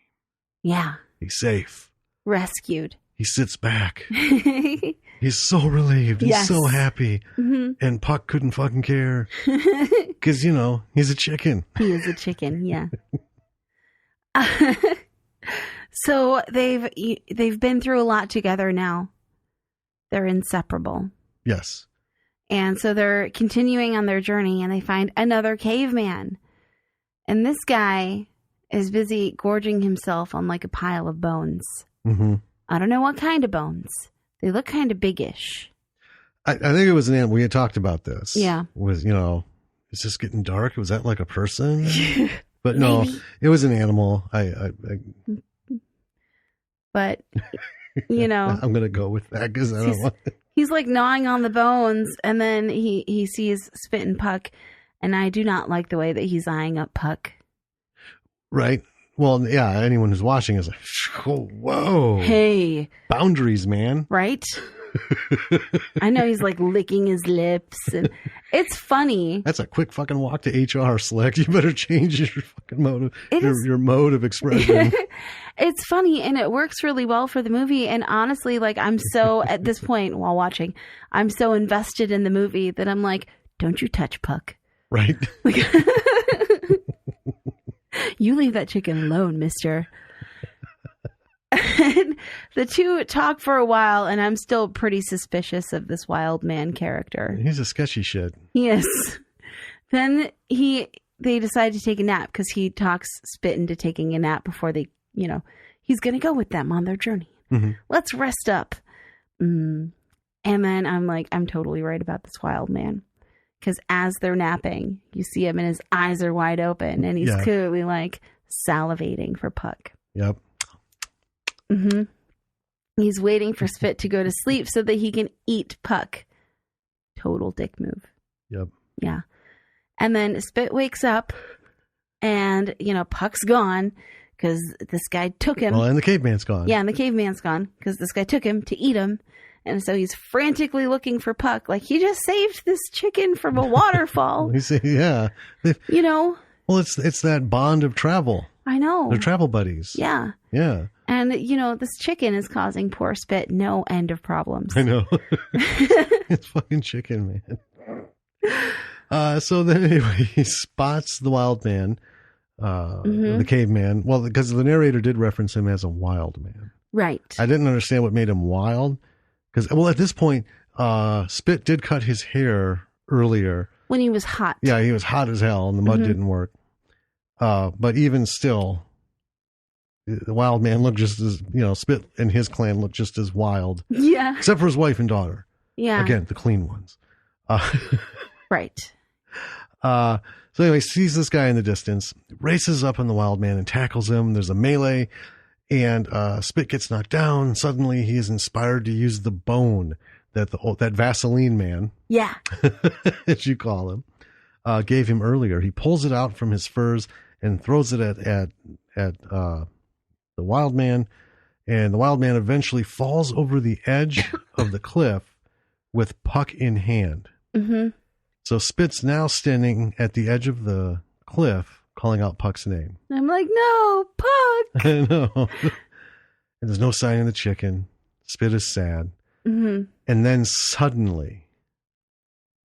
Speaker 2: Yeah.
Speaker 1: He's safe.
Speaker 2: Rescued.
Speaker 1: He sits back. He's so relieved. He's so happy. And Puck couldn't fucking care. Because, he's a chicken.
Speaker 2: He is a chicken, yeah. So they've been through a lot together now. They're inseparable.
Speaker 1: Yes.
Speaker 2: And so they're continuing on their journey, and they find another caveman. And this guy is busy gorging himself on like a pile of bones.
Speaker 1: Mm-hmm.
Speaker 2: I don't know what kind of bones. They look kind of biggish.
Speaker 1: I think it was an animal. We had talked about this.
Speaker 2: Yeah.
Speaker 1: Was, is this getting dark? Was that like a person? But no, it was an animal.
Speaker 2: But, you know.
Speaker 1: I'm going to go with that because I don't want it.
Speaker 2: He's like gnawing on the bones, and then he sees Spit and Puck, and I do not like the way that he's eyeing up Puck.
Speaker 1: Right. Well, yeah, anyone who's watching is like, oh, whoa.
Speaker 2: Hey.
Speaker 1: Boundaries, man.
Speaker 2: Right? I know he's like licking his lips, and it's funny.
Speaker 1: That's a quick fucking walk to HR, Slick. You better change your fucking mode of, your mode of expression.
Speaker 2: It's funny, and it works really well for the movie. And honestly, like, I'm so, at this point while watching, I'm so invested in the movie that I'm like, don't you touch Puck.
Speaker 1: Right.
Speaker 2: Like, you leave that chicken alone, mister. And the two talk for a while, and I'm still pretty suspicious of this wild man character.
Speaker 1: He's a sketchy shit.
Speaker 2: Yes. Then they decide to take a nap because he talks Spit into taking a nap before they, you know, he's going to go with them on their journey. Mm-hmm. Let's rest up. And then I'm like, I'm totally right about this wild man. Because as they're napping, you see him and his eyes are wide open and he's clearly like salivating for Puck.
Speaker 1: Yep.
Speaker 2: Mm-hmm. He's waiting for Spit to go to sleep so that he can eat Puck. Total dick move.
Speaker 1: Yep.
Speaker 2: Yeah. And then Spit wakes up and, you know, Puck's gone because this guy took him.
Speaker 1: Well, and the caveman's gone.
Speaker 2: Yeah, and the caveman's gone because this guy took him to eat him. And so he's frantically looking for Puck. Like, he just saved this chicken from a waterfall.
Speaker 1: Yeah.
Speaker 2: You know?
Speaker 1: Well, it's that bond of travel.
Speaker 2: I know.
Speaker 1: They're travel buddies.
Speaker 2: Yeah.
Speaker 1: Yeah.
Speaker 2: And, you know, this chicken is causing poor Spit no end of problems.
Speaker 1: I know. It's fucking chicken, man. So then anyway, he spots the wild man, the caveman. Well, because the narrator did reference him as a wild man.
Speaker 2: Right.
Speaker 1: I didn't understand what made him wild. Because, well, at this point, Spit did cut his hair earlier.
Speaker 2: When he was hot.
Speaker 1: Yeah, he was hot as hell, and the mud didn't work. But even still, the wild man looked just as, you know, Spit and his clan looked just as wild.
Speaker 2: Yeah.
Speaker 1: Except for his wife and daughter.
Speaker 2: Yeah.
Speaker 1: Again, the clean ones.
Speaker 2: Right.
Speaker 1: So anyway, sees this guy in the distance, races up on the wild man and tackles him. There's a melee. And Spit gets knocked down. Suddenly, he is inspired to use the bone that that Vaseline man, as you call him, gave him earlier. He pulls it out from his furs and throws it at the wild man. And the wild man eventually falls over the edge of the cliff with Puck in hand. Mm-hmm. So Spit's now standing at the edge of the cliff, calling out Puck's name.
Speaker 2: I'm like, no, Puck!
Speaker 1: I know. And there's no sign of the chicken. Spit is sad. Mm-hmm. And then suddenly,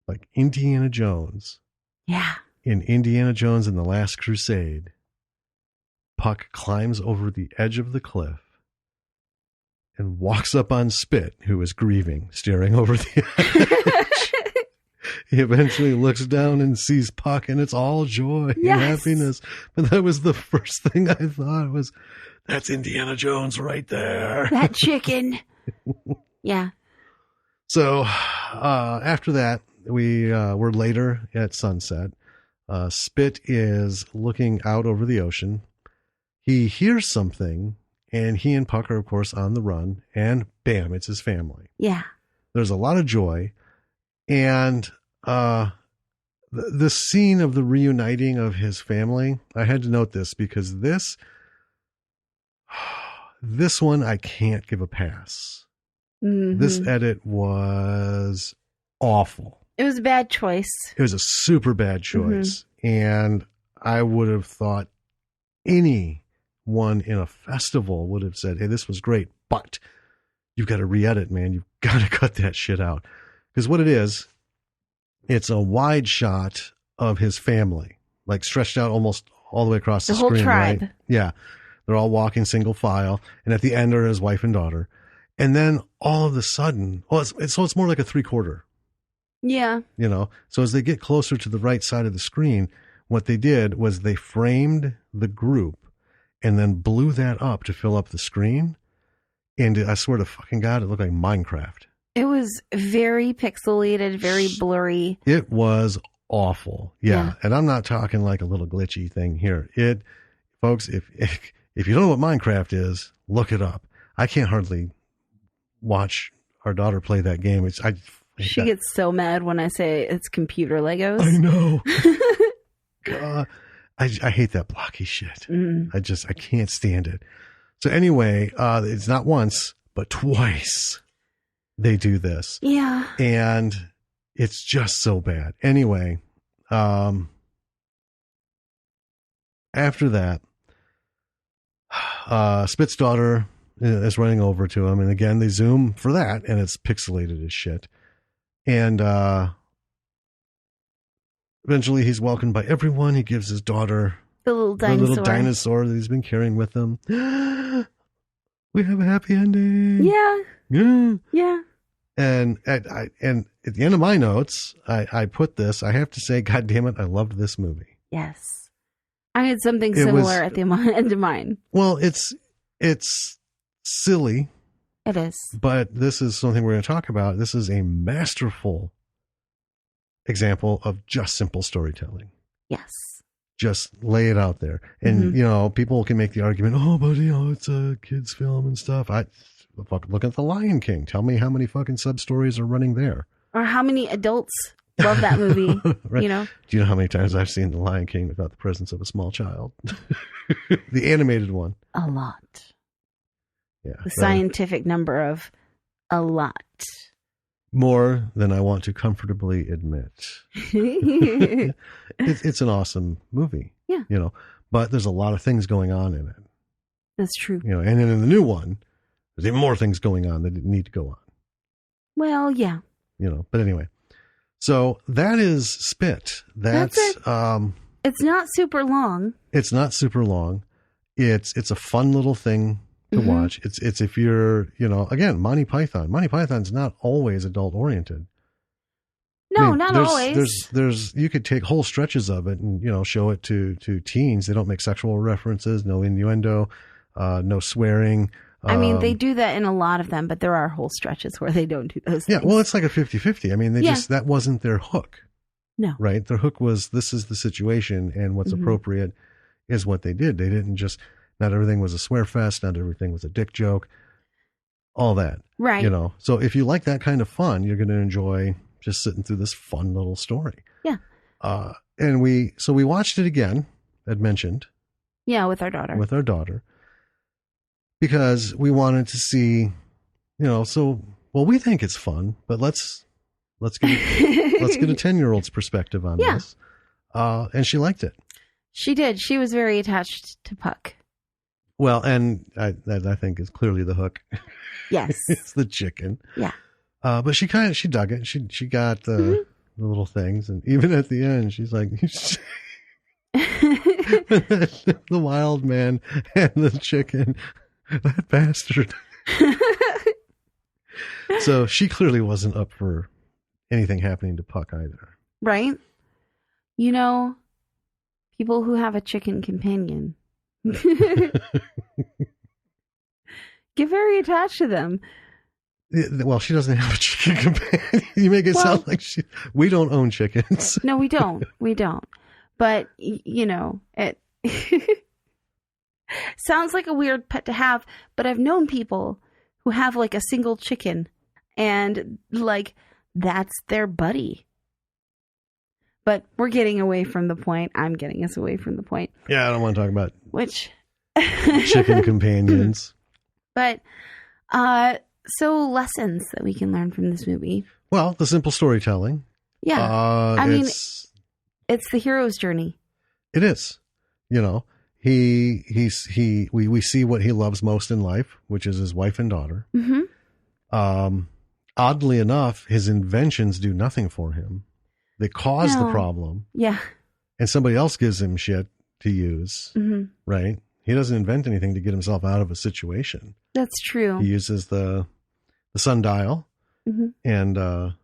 Speaker 1: like Indiana Jones.
Speaker 2: Yeah.
Speaker 1: In Indiana Jones and the Last Crusade, Puck climbs over the edge of the cliff and walks up on Spit, who is grieving, staring over the edge. He eventually looks down and sees Puck, and it's all joy and happiness. But that was the first thing I thought was, that's Indiana Jones right there.
Speaker 2: That chicken. Yeah.
Speaker 1: So after that, we're later at sunset. Spit is looking out over the ocean. He hears something, and he and Puck are, of course, on the run. And bam, it's his family.
Speaker 2: Yeah. There's
Speaker 1: a lot of joy. And the scene of the reuniting of his family, I had to note this because this one I can't give a pass. Mm-hmm. This edit was awful.
Speaker 2: It was a bad choice.
Speaker 1: It was a super bad choice. Mm-hmm. And I would have thought anyone in a festival would have said, hey, this was great, but you've got to re-edit, man. You've got to cut that shit out. Because what it is, it's a wide shot of his family, like stretched out almost all the way across the screen. The whole tribe. Right? Yeah. They're all walking single file. And at the end are his wife and daughter. And then all of a sudden, it's more like a 3/4.
Speaker 2: Yeah.
Speaker 1: You know, so as they get closer to the right side of the screen, what they did was they framed the group and then blew that up to fill up the screen. And I swear to fucking God, it looked like Minecraft.
Speaker 2: It was very pixelated, very blurry.
Speaker 1: It was awful. Yeah. And I'm not talking like a little glitchy thing here. Folks, if you don't know what Minecraft is, look it up. I can't hardly watch our daughter play that game.
Speaker 2: She gets so mad when I say it's computer Legos.
Speaker 1: I know. God, I hate that blocky shit. I can't stand it. So anyway, it's not once, but twice they do this.
Speaker 2: Yeah.
Speaker 1: And it's just so bad. Anyway, after that, Spit's daughter is running over to him. And again, they zoom for that, and it's pixelated as shit. And eventually he's welcomed by everyone. He gives his daughter
Speaker 2: the little dinosaur
Speaker 1: that he's been carrying with him. We have a happy ending.
Speaker 2: Yeah.
Speaker 1: Yeah.
Speaker 2: Yeah.
Speaker 1: And at the end of my notes, I put this. I have to say, God damn it, I loved this movie.
Speaker 2: Yes. I had something similar at the end of mine.
Speaker 1: Well, it's silly.
Speaker 2: It is.
Speaker 1: But this is something we're going to talk about. This is a masterful example of just simple storytelling.
Speaker 2: Yes.
Speaker 1: Just lay it out there. And, people can make the argument, oh, but, it's a kid's film and stuff. Look at The Lion King. Tell me how many fucking sub-stories are running there.
Speaker 2: Or how many adults love that movie,
Speaker 1: right. Do you know how many times I've seen The Lion King without the presence of a small child? The animated one.
Speaker 2: A lot.
Speaker 1: Yeah.
Speaker 2: The scientific number of a lot.
Speaker 1: More than I want to comfortably admit. It's an awesome movie.
Speaker 2: Yeah.
Speaker 1: But there's a lot of things going on in it.
Speaker 2: That's true.
Speaker 1: And then in the new one, there's even more things going on that need to go on.
Speaker 2: Well, yeah.
Speaker 1: But anyway. So that is Spit. That's it.
Speaker 2: It's not super long.
Speaker 1: It's not super long. It's a fun little thing to watch. It's if you're, again, Monty Python. Monty Python's not always adult oriented.
Speaker 2: No, not always.
Speaker 1: There's you could take whole stretches of it and, show it to teens. They don't make sexual references, no innuendo, no swearing.
Speaker 2: I mean, they do that in a lot of them, but there are whole stretches where they don't do those things.
Speaker 1: Yeah, well, it's like a 50-50. I mean, that wasn't their hook.
Speaker 2: No.
Speaker 1: Right? Their hook was, this is the situation, and what's appropriate is what they did. They didn't just, not everything was a swear fest, not everything was a dick joke, all that.
Speaker 2: Right.
Speaker 1: So if you like that kind of fun, you're going to enjoy just sitting through this fun little story.
Speaker 2: Yeah.
Speaker 1: And we watched it again, I'd mentioned.
Speaker 2: Yeah, with our daughter.
Speaker 1: Because we wanted to see, we think it's fun, but let's get a 10-year-old's perspective on this. And she liked it.
Speaker 2: She did. She was very attached to Puck.
Speaker 1: Well, and that I think is clearly the hook.
Speaker 2: Yes.
Speaker 1: It's the chicken.
Speaker 2: Yeah.
Speaker 1: But she dug it. She got the little things, and even at the end, she's like, the wild man and the chicken. That bastard. So she clearly wasn't up for anything happening to Puck either.
Speaker 2: Right? People who have a chicken companion get very attached to them.
Speaker 1: Well, she doesn't have a chicken companion. You make it sound like we don't own chickens.
Speaker 2: No, we don't. We don't. But, it... sounds like a weird pet to have, but I've known people who have like a single chicken and like that's their buddy. But we're getting away from the point. I'm getting us away from the point.
Speaker 1: Yeah, I don't want to talk about
Speaker 2: which
Speaker 1: chicken companions.
Speaker 2: But so lessons that we can learn from this movie.
Speaker 1: Well, the simple storytelling.
Speaker 2: Yeah. I mean, it's the hero's journey.
Speaker 1: It is. We see what he loves most in life, which is his wife and daughter. Mm-hmm. Oddly enough, his inventions do nothing for him. They cause the problem.
Speaker 2: Yeah.
Speaker 1: And somebody else gives him shit to use. Mm-hmm. Right? He doesn't invent anything to get himself out of a situation.
Speaker 2: That's true.
Speaker 1: He uses the sundial and the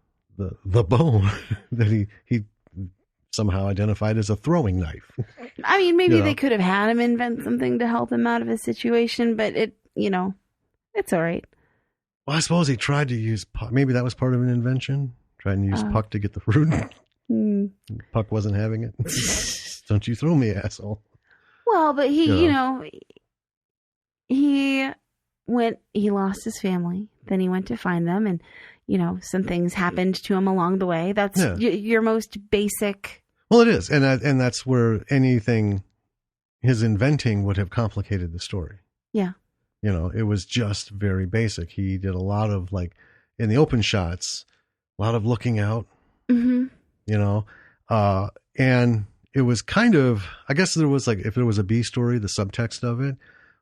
Speaker 1: bone that he somehow identified as a throwing knife.
Speaker 2: I mean, maybe they could have had him invent something to help him out of his situation, but it's all right.
Speaker 1: Well, I suppose he tried to use Puck. Maybe that was part of an invention, trying to use Puck to get the fruit. Puck wasn't having it. Don't you throw me, asshole.
Speaker 2: Well, but he lost his family. Then he went to find them, and, some things happened to him along the way. That's your most basic.
Speaker 1: Well, it is. And that's where anything his inventing would have complicated the story.
Speaker 2: Yeah.
Speaker 1: It was just very basic. He did a lot of, in the open shots, a lot of looking out, and it was kind of, I guess there was if there was a B story, the subtext of it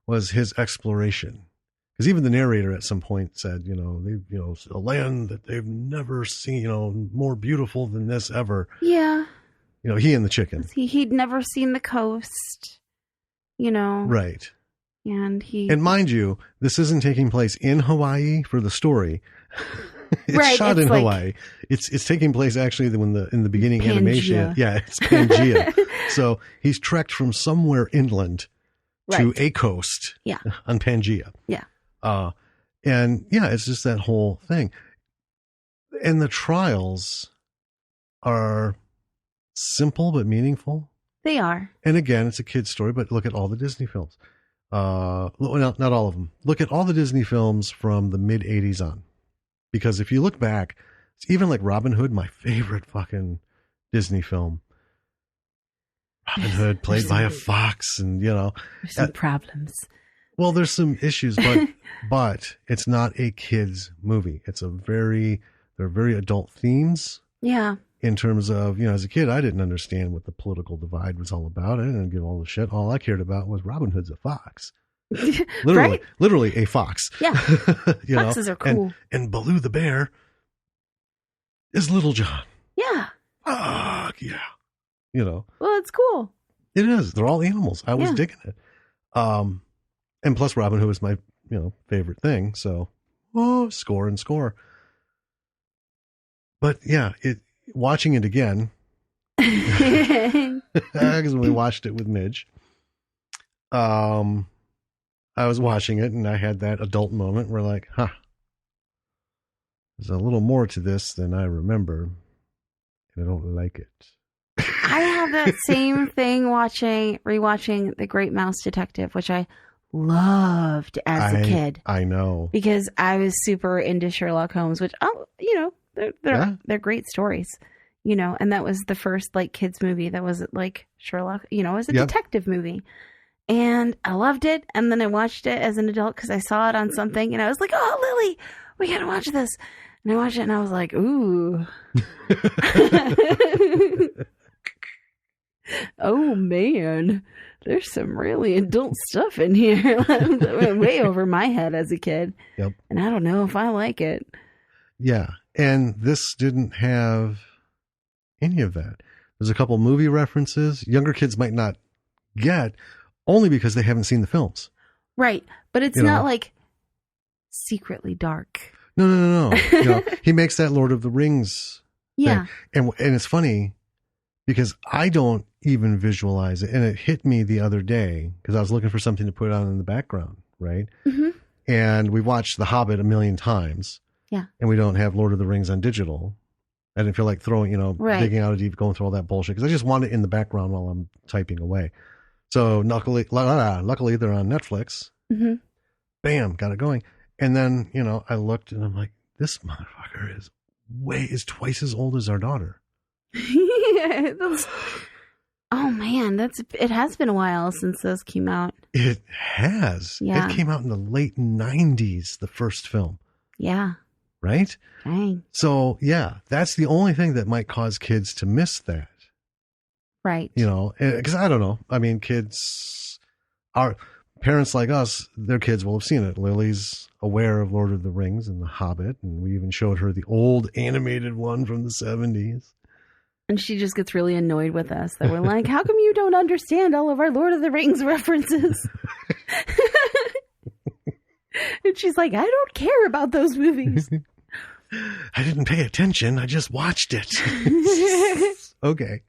Speaker 1: was his exploration. Because even the narrator at some point said, a land that they've never seen, more beautiful than this ever.
Speaker 2: Yeah.
Speaker 1: He and the chicken.
Speaker 2: He'd never seen the coast,
Speaker 1: Right.
Speaker 2: And
Speaker 1: mind you, this isn't taking place in Hawaii for the story. It's shot in Hawaii. It's taking place actually in the beginning
Speaker 2: Pangea.
Speaker 1: Animation. Yeah, it's Pangea. So he's trekked from somewhere inland to a coast on Pangea.
Speaker 2: Yeah.
Speaker 1: It's just that whole thing. And the trials are simple but meaningful.
Speaker 2: They are.
Speaker 1: And again, it's a kid's story, but look at all the Disney films. Not all of them. Look at all the Disney films from the mid 80s on. Because if you look back, it's even like Robin Hood, my favorite fucking Disney film. Robin Hood played by a fox, and
Speaker 2: there's some problems.
Speaker 1: Well, there's some issues, but it's not a kid's movie. They're very adult themes.
Speaker 2: Yeah.
Speaker 1: In terms of, as a kid, I didn't understand what the political divide was all about. I didn't give all the shit. All I cared about was Robin Hood's a fox. Literally a fox.
Speaker 2: Yeah. Foxes are cool.
Speaker 1: And Baloo the bear is Little John.
Speaker 2: Yeah.
Speaker 1: Fuck yeah.
Speaker 2: Well, it's cool.
Speaker 1: It is. They're all animals. I was digging it. And plus Robin Hood was my, favorite thing. So, score. But yeah, watching it again, because we watched it with Midge, I was watching it and I had that adult moment where there's a little more to this than I remember, and I don't like it.
Speaker 2: I have that same thing rewatching The Great Mouse Detective, which I loved as a kid.
Speaker 1: I know.
Speaker 2: Because I was super into Sherlock Holmes, which, they're great stories, and that was the first kids movie that was Sherlock, it was a detective movie. And I loved it. And then I watched it as an adult because I saw it on something and I was like, oh, Lily, we got to watch this. And I watched it and I was like, ooh. Oh, man. There's some really adult stuff in here. Way over my head as a kid.
Speaker 1: Yep.
Speaker 2: And I don't know if I like it.
Speaker 1: Yeah. And this didn't have any of that. There's a couple movie references. Younger kids might not get, only because they haven't seen the films. Right.
Speaker 2: But it's not secretly dark.
Speaker 1: No. He makes that Lord of the Rings thing. And it's funny because I don't even visualize it. And it hit me the other day because I was looking for something to put on in the background, right?
Speaker 2: Mm-hmm.
Speaker 1: And we watched The Hobbit a million times.
Speaker 2: Yeah.
Speaker 1: And we don't have Lord of the Rings on digital. I didn't feel like throwing, digging out a deep, going through all that bullshit because I just want it in the background while I'm typing away. So luckily they're on Netflix.
Speaker 2: Mm-hmm.
Speaker 1: Bam, got it going. And then, I looked and I'm like, this motherfucker is twice as old as our daughter.
Speaker 2: Oh man, it has been a while since those came out.
Speaker 1: It has.
Speaker 2: Yeah.
Speaker 1: It came out in the late 90s, the first film.
Speaker 2: Yeah.
Speaker 1: Right?
Speaker 2: Dang.
Speaker 1: So yeah, that's the only thing that might cause kids to miss that.
Speaker 2: Right.
Speaker 1: Because I don't know. I mean, parents like us, their kids will have seen it. Lily's aware of Lord of the Rings and The Hobbit, and we even showed her the old animated one from the 70s.
Speaker 2: And she just gets really annoyed with us that we're like, how come you don't understand all of our Lord of the Rings references? And she's like, I don't care about those movies.
Speaker 1: I didn't pay attention. I just watched it. Okay.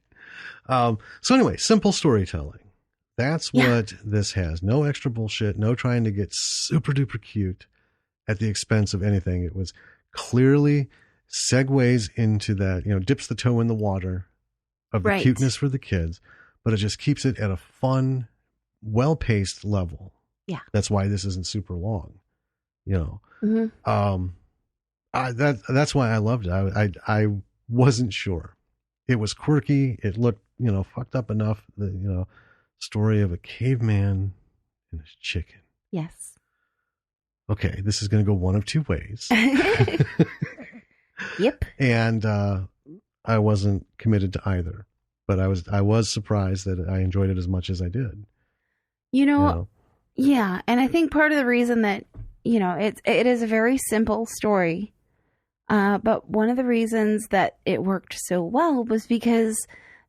Speaker 1: So anyway, simple storytelling. That's what this has. No extra bullshit. No trying to get super duper cute at the expense of anything. It was clearly segues into that, dips the toe in the water of the cuteness for the kids, but it just keeps it at a fun, well-paced level.
Speaker 2: Yeah.
Speaker 1: That's why this isn't super long, you know.
Speaker 2: Mm-hmm.
Speaker 1: That's why I loved it. I wasn't sure. It was quirky. It looked, you know, fucked up enough. The, you know, story of a caveman and his chicken.
Speaker 2: Yes.
Speaker 1: Okay, this is going to go one of two ways.
Speaker 2: Yep.
Speaker 1: And I wasn't committed to either, but I was surprised that I enjoyed it as much as I did.
Speaker 2: You know? Yeah, and I think part of the reason that, you know, it is a very simple story, but one of the reasons that it worked so well was because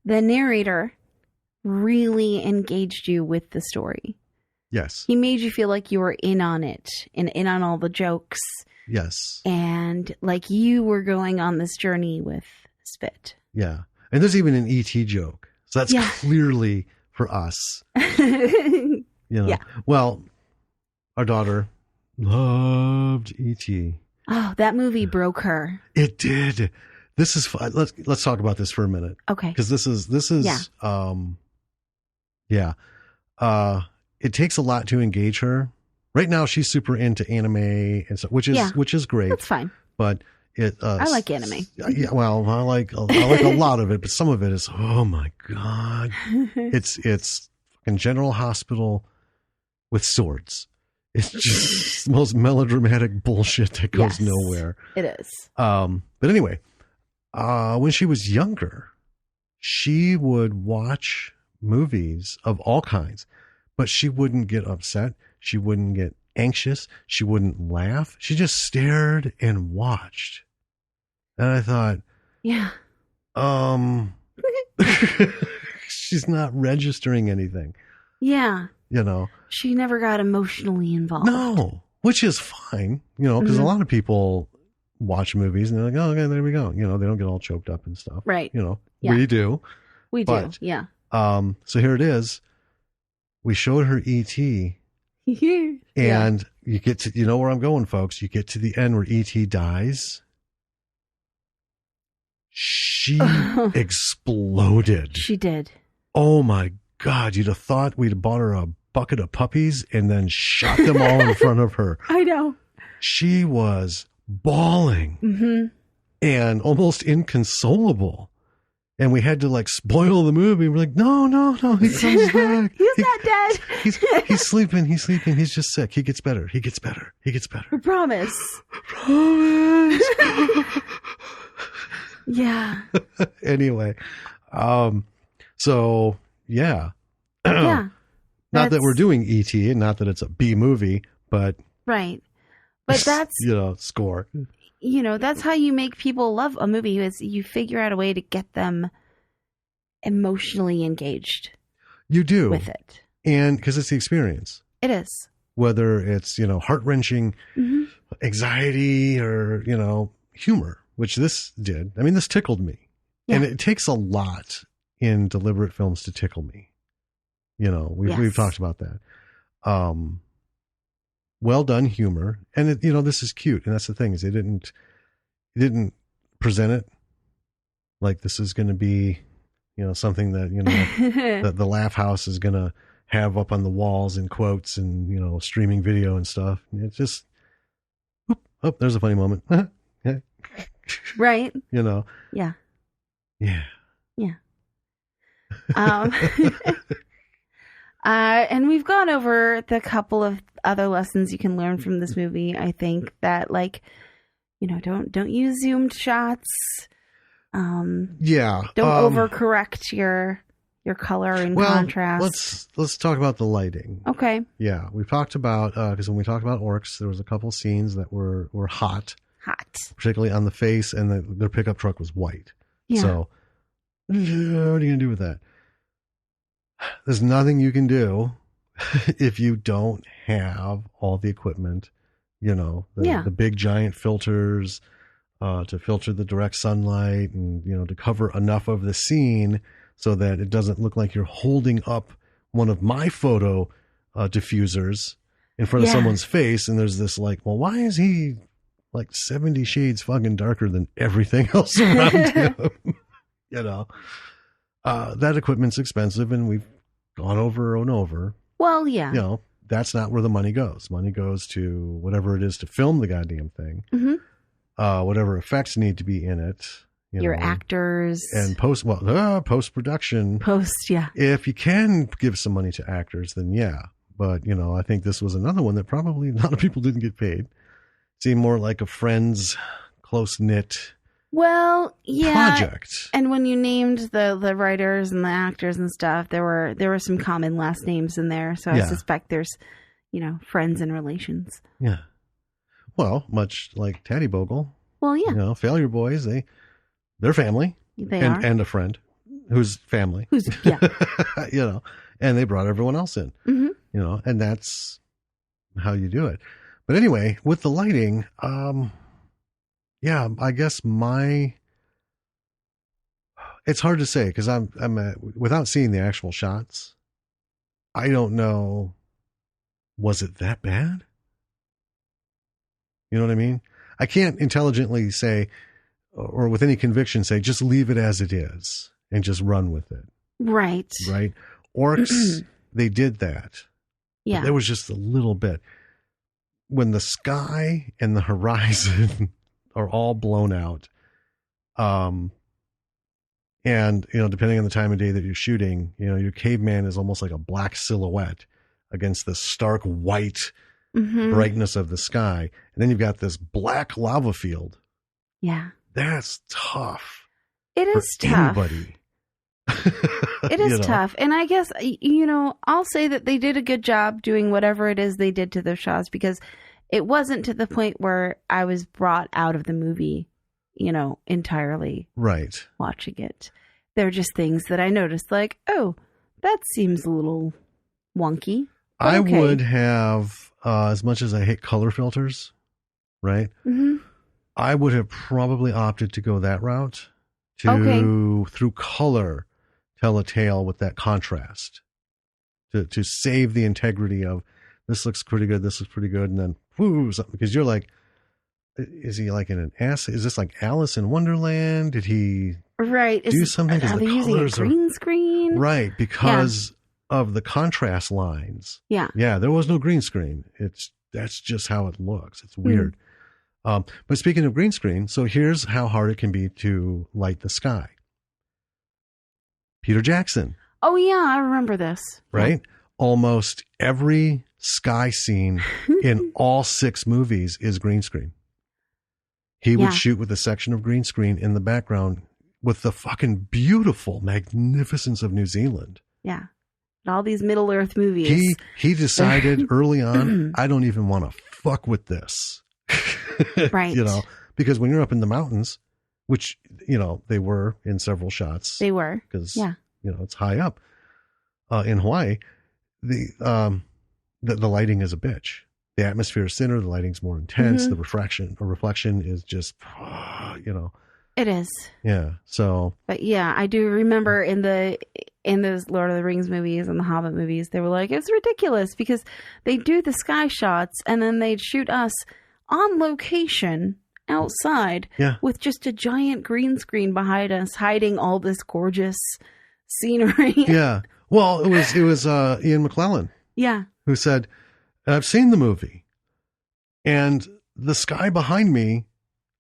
Speaker 2: the narrator really engaged you with the story.
Speaker 1: Yes.
Speaker 2: He made you feel like you were in on it and in on all the jokes.
Speaker 1: Yes.
Speaker 2: And like you were going on this journey with Spit.
Speaker 1: Yeah. And there's even an E.T. joke. So that's clearly for us. You know. Yeah. Well, our daughter loved E.T.
Speaker 2: Oh, that movie broke her.
Speaker 1: It did. This is fun. Let's talk about this for a minute.
Speaker 2: Okay.
Speaker 1: Because this is it takes a lot to engage her. Right now she's super into anime and so which is great.
Speaker 2: That's fine.
Speaker 1: But
Speaker 2: I like anime.
Speaker 1: Yeah, well, I like a lot of it, but some of it is, oh my God. It's fucking General Hospital with swords. It's just the most melodramatic bullshit that goes nowhere.
Speaker 2: It is.
Speaker 1: But anyway, when she was younger, she would watch movies of all kinds, but she wouldn't get upset. She wouldn't get anxious. She wouldn't laugh. She just stared and watched. And I thought, she's not registering anything.
Speaker 2: Yeah.
Speaker 1: You know,
Speaker 2: she never got emotionally involved.
Speaker 1: No, which is fine, you know, because a lot of people watch movies and they're like, oh, okay, there we go. You know, they don't get all choked up and stuff.
Speaker 2: Right.
Speaker 1: You know, we do.
Speaker 2: We do. Yeah.
Speaker 1: So here it is. We showed her E.T. and you get to, you know where I'm going, folks. You get to the end where E.T. dies. She exploded.
Speaker 2: She did.
Speaker 1: Oh my God. You'd have thought we'd have bought her a bucket of puppies and then shot them all in front of her.
Speaker 2: I know.
Speaker 1: She was bawling and almost inconsolable. And we had to like spoil the movie. We're like, no, he comes back.
Speaker 2: He's not dead.
Speaker 1: He's sleeping. He's just sick. He gets better.
Speaker 2: I promise. Yeah.
Speaker 1: Anyway, so yeah. Yeah. Not that we're doing E.T. and not that it's a B movie, but
Speaker 2: right. But that's
Speaker 1: score.
Speaker 2: You know, that's how you make people love a movie is you figure out a way to get them emotionally engaged.
Speaker 1: You do.
Speaker 2: With it. And
Speaker 1: because it's the experience.
Speaker 2: It is.
Speaker 1: Whether it's, heart-wrenching anxiety or, humor, which this did. I mean, this tickled me. Yeah. And it takes a lot in deliberate films to tickle me. We've talked about that. Well done humor. And this is cute. And that's the thing is they didn't present it like this is going to be, something that, that the Laugh House is going to have up on the walls in quotes and, streaming video and stuff. It's just, there's a funny moment.
Speaker 2: Right.
Speaker 1: Yeah.
Speaker 2: Yeah. Yeah. And we've gone over the couple of other lessons you can learn from this movie. I think that don't use zoomed shots. Don't overcorrect your color and contrast.
Speaker 1: Let's talk about the lighting.
Speaker 2: Okay.
Speaker 1: Yeah, we've talked about because when we talked about orcs, there was a couple scenes that were hot, particularly on the face, and their pickup truck was white. Yeah. So, what are you gonna do with that? There's nothing you can do if you don't have all the equipment, the big giant filters to filter the direct sunlight and, to cover enough of the scene so that it doesn't look like you're holding up one of my photo diffusers in front of someone's face. And there's this why is he like 70 shades fucking darker than everything else around him? that equipment's expensive, and we've gone over and over.
Speaker 2: Well, yeah.
Speaker 1: You know, that's not where the money goes. Money goes to whatever it is to film the goddamn thing.
Speaker 2: Mm-hmm.
Speaker 1: Whatever effects need to be in it.
Speaker 2: Your actors.
Speaker 1: And post-production.
Speaker 2: Yeah.
Speaker 1: If you can give some money to actors, then yeah. But, you know, I think this was another one that probably a lot of people didn't get paid. Seemed more like a friend's close-knit project.
Speaker 2: And when you named the writers and the actors and stuff, there were some common last names in there. So I suspect there's, you know, friends and relations.
Speaker 1: Yeah. Well, much like Taddy Bogle.
Speaker 2: Well, yeah.
Speaker 1: You know, Failure Boys, they're family.
Speaker 2: They are.
Speaker 1: And a friend who's family.
Speaker 2: Yeah.
Speaker 1: You know, and they brought everyone else in.
Speaker 2: Mm-hmm.
Speaker 1: You know, and that's how you do it. But anyway, with the lighting, yeah, I guess it's hard to say because I'm without seeing the actual shots, I don't know. Was it that bad? You know what I mean? I can't intelligently say, or with any conviction say, just leave it as it is and just run with it.
Speaker 2: Right.
Speaker 1: Right. Orcs, they did that.
Speaker 2: Yeah.
Speaker 1: There was just a little bit. When the sky and the horizon are all blown out, and, you know, depending on the time of day that you're shooting, you know, your caveman is almost like a black silhouette against the stark white brightness of the sky. And then you've got this black lava field.
Speaker 2: Yeah.
Speaker 1: That's tough.
Speaker 2: It is tough.
Speaker 1: Anybody.
Speaker 2: It is tough. And I guess, you know, I'll say that they did a good job doing whatever it is they did to those shots because it wasn't to the point where I was brought out of the movie, you know, entirely.
Speaker 1: Right.
Speaker 2: Watching it. They're just things that I noticed like, oh, that seems a little wonky.
Speaker 1: I would have, as much as I hate color filters, right?
Speaker 2: Mm-hmm.
Speaker 1: I would have probably opted to go that route to, through color, tell a tale with that contrast to save the integrity of this looks pretty good, and then something, because you're like, is he like in an ass? Is this like Alice in Wonderland? Did he do something?
Speaker 2: Are they using a green screen?
Speaker 1: Right, because of the contrast lines.
Speaker 2: Yeah.
Speaker 1: Yeah, there was no green screen. That's just how it looks. It's weird. But speaking of green screen, so here's how hard it can be to light the sky. Peter Jackson.
Speaker 2: Oh, yeah, I remember this.
Speaker 1: Right? Yeah. Almost every sky scene in all 6 movies is green screen. He would shoot with a section of green screen in the background with the fucking beautiful magnificence of New Zealand.
Speaker 2: Yeah. All these Middle Earth movies.
Speaker 1: He decided early on, I don't even want to fuck with this.
Speaker 2: Right.
Speaker 1: You know, because when you're up in the mountains, which, you know, they were in several shots.
Speaker 2: They were.
Speaker 1: Because, you know, it's high up in Hawaii. The lighting is a bitch. The atmosphere is thinner. The lighting's more intense. The reflection is just, you know.
Speaker 2: It is.
Speaker 1: Yeah. So.
Speaker 2: But yeah, I do remember in those Lord of the Rings movies and the Hobbit movies, they were like, it's ridiculous because they do the sky shots and then they'd shoot us on location outside with just a giant green screen behind us, hiding all this gorgeous scenery.
Speaker 1: Yeah. Well, it was Ian McClellan.
Speaker 2: Yeah.
Speaker 1: Who said, I've seen the movie and the sky behind me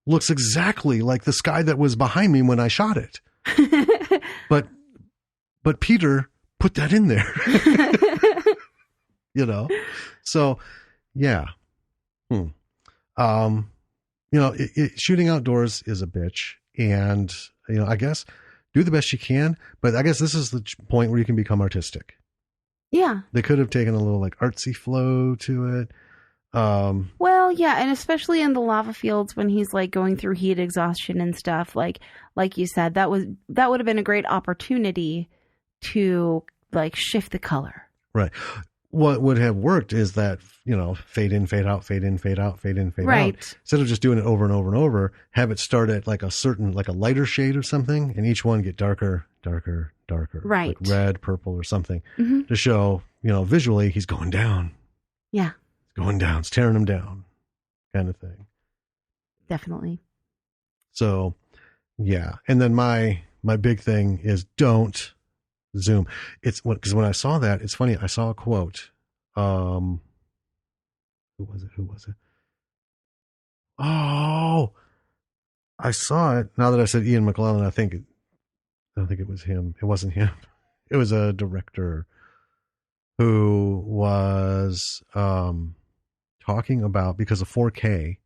Speaker 1: looks exactly like the sky that was behind me when I shot it. But Peter put that in there. You know? So, yeah. You know, shooting outdoors is a bitch. And, you know, I guess do the best you can. But I guess this is the point where you can become artistic.
Speaker 2: Yeah.
Speaker 1: They could have taken a little like artsy flow to it.
Speaker 2: Well, yeah, and especially in the lava fields when he's like going through heat exhaustion and stuff, like you said, that would have been a great opportunity to like shift the color. Right.
Speaker 1: What would have worked is that, you know, fade in, fade out, fade in, fade out, fade in, fade out. Instead of just doing it over and over and over, have it start at like a certain, like a lighter shade of something, and each one get darker, darker, darker.
Speaker 2: Right.
Speaker 1: Like red, purple, or something to show, you know, visually he's going down.
Speaker 2: Yeah.
Speaker 1: Going down, it's tearing him down, kind of thing.
Speaker 2: Definitely.
Speaker 1: So, yeah. And then my big thing is don't zoom. It's because when I saw that, it's funny. I saw a quote. Who was it? Oh, I saw it. Now that I said Ian McKellen, I don't think it was him. It wasn't him. It was a director who was talking about, because of 4K,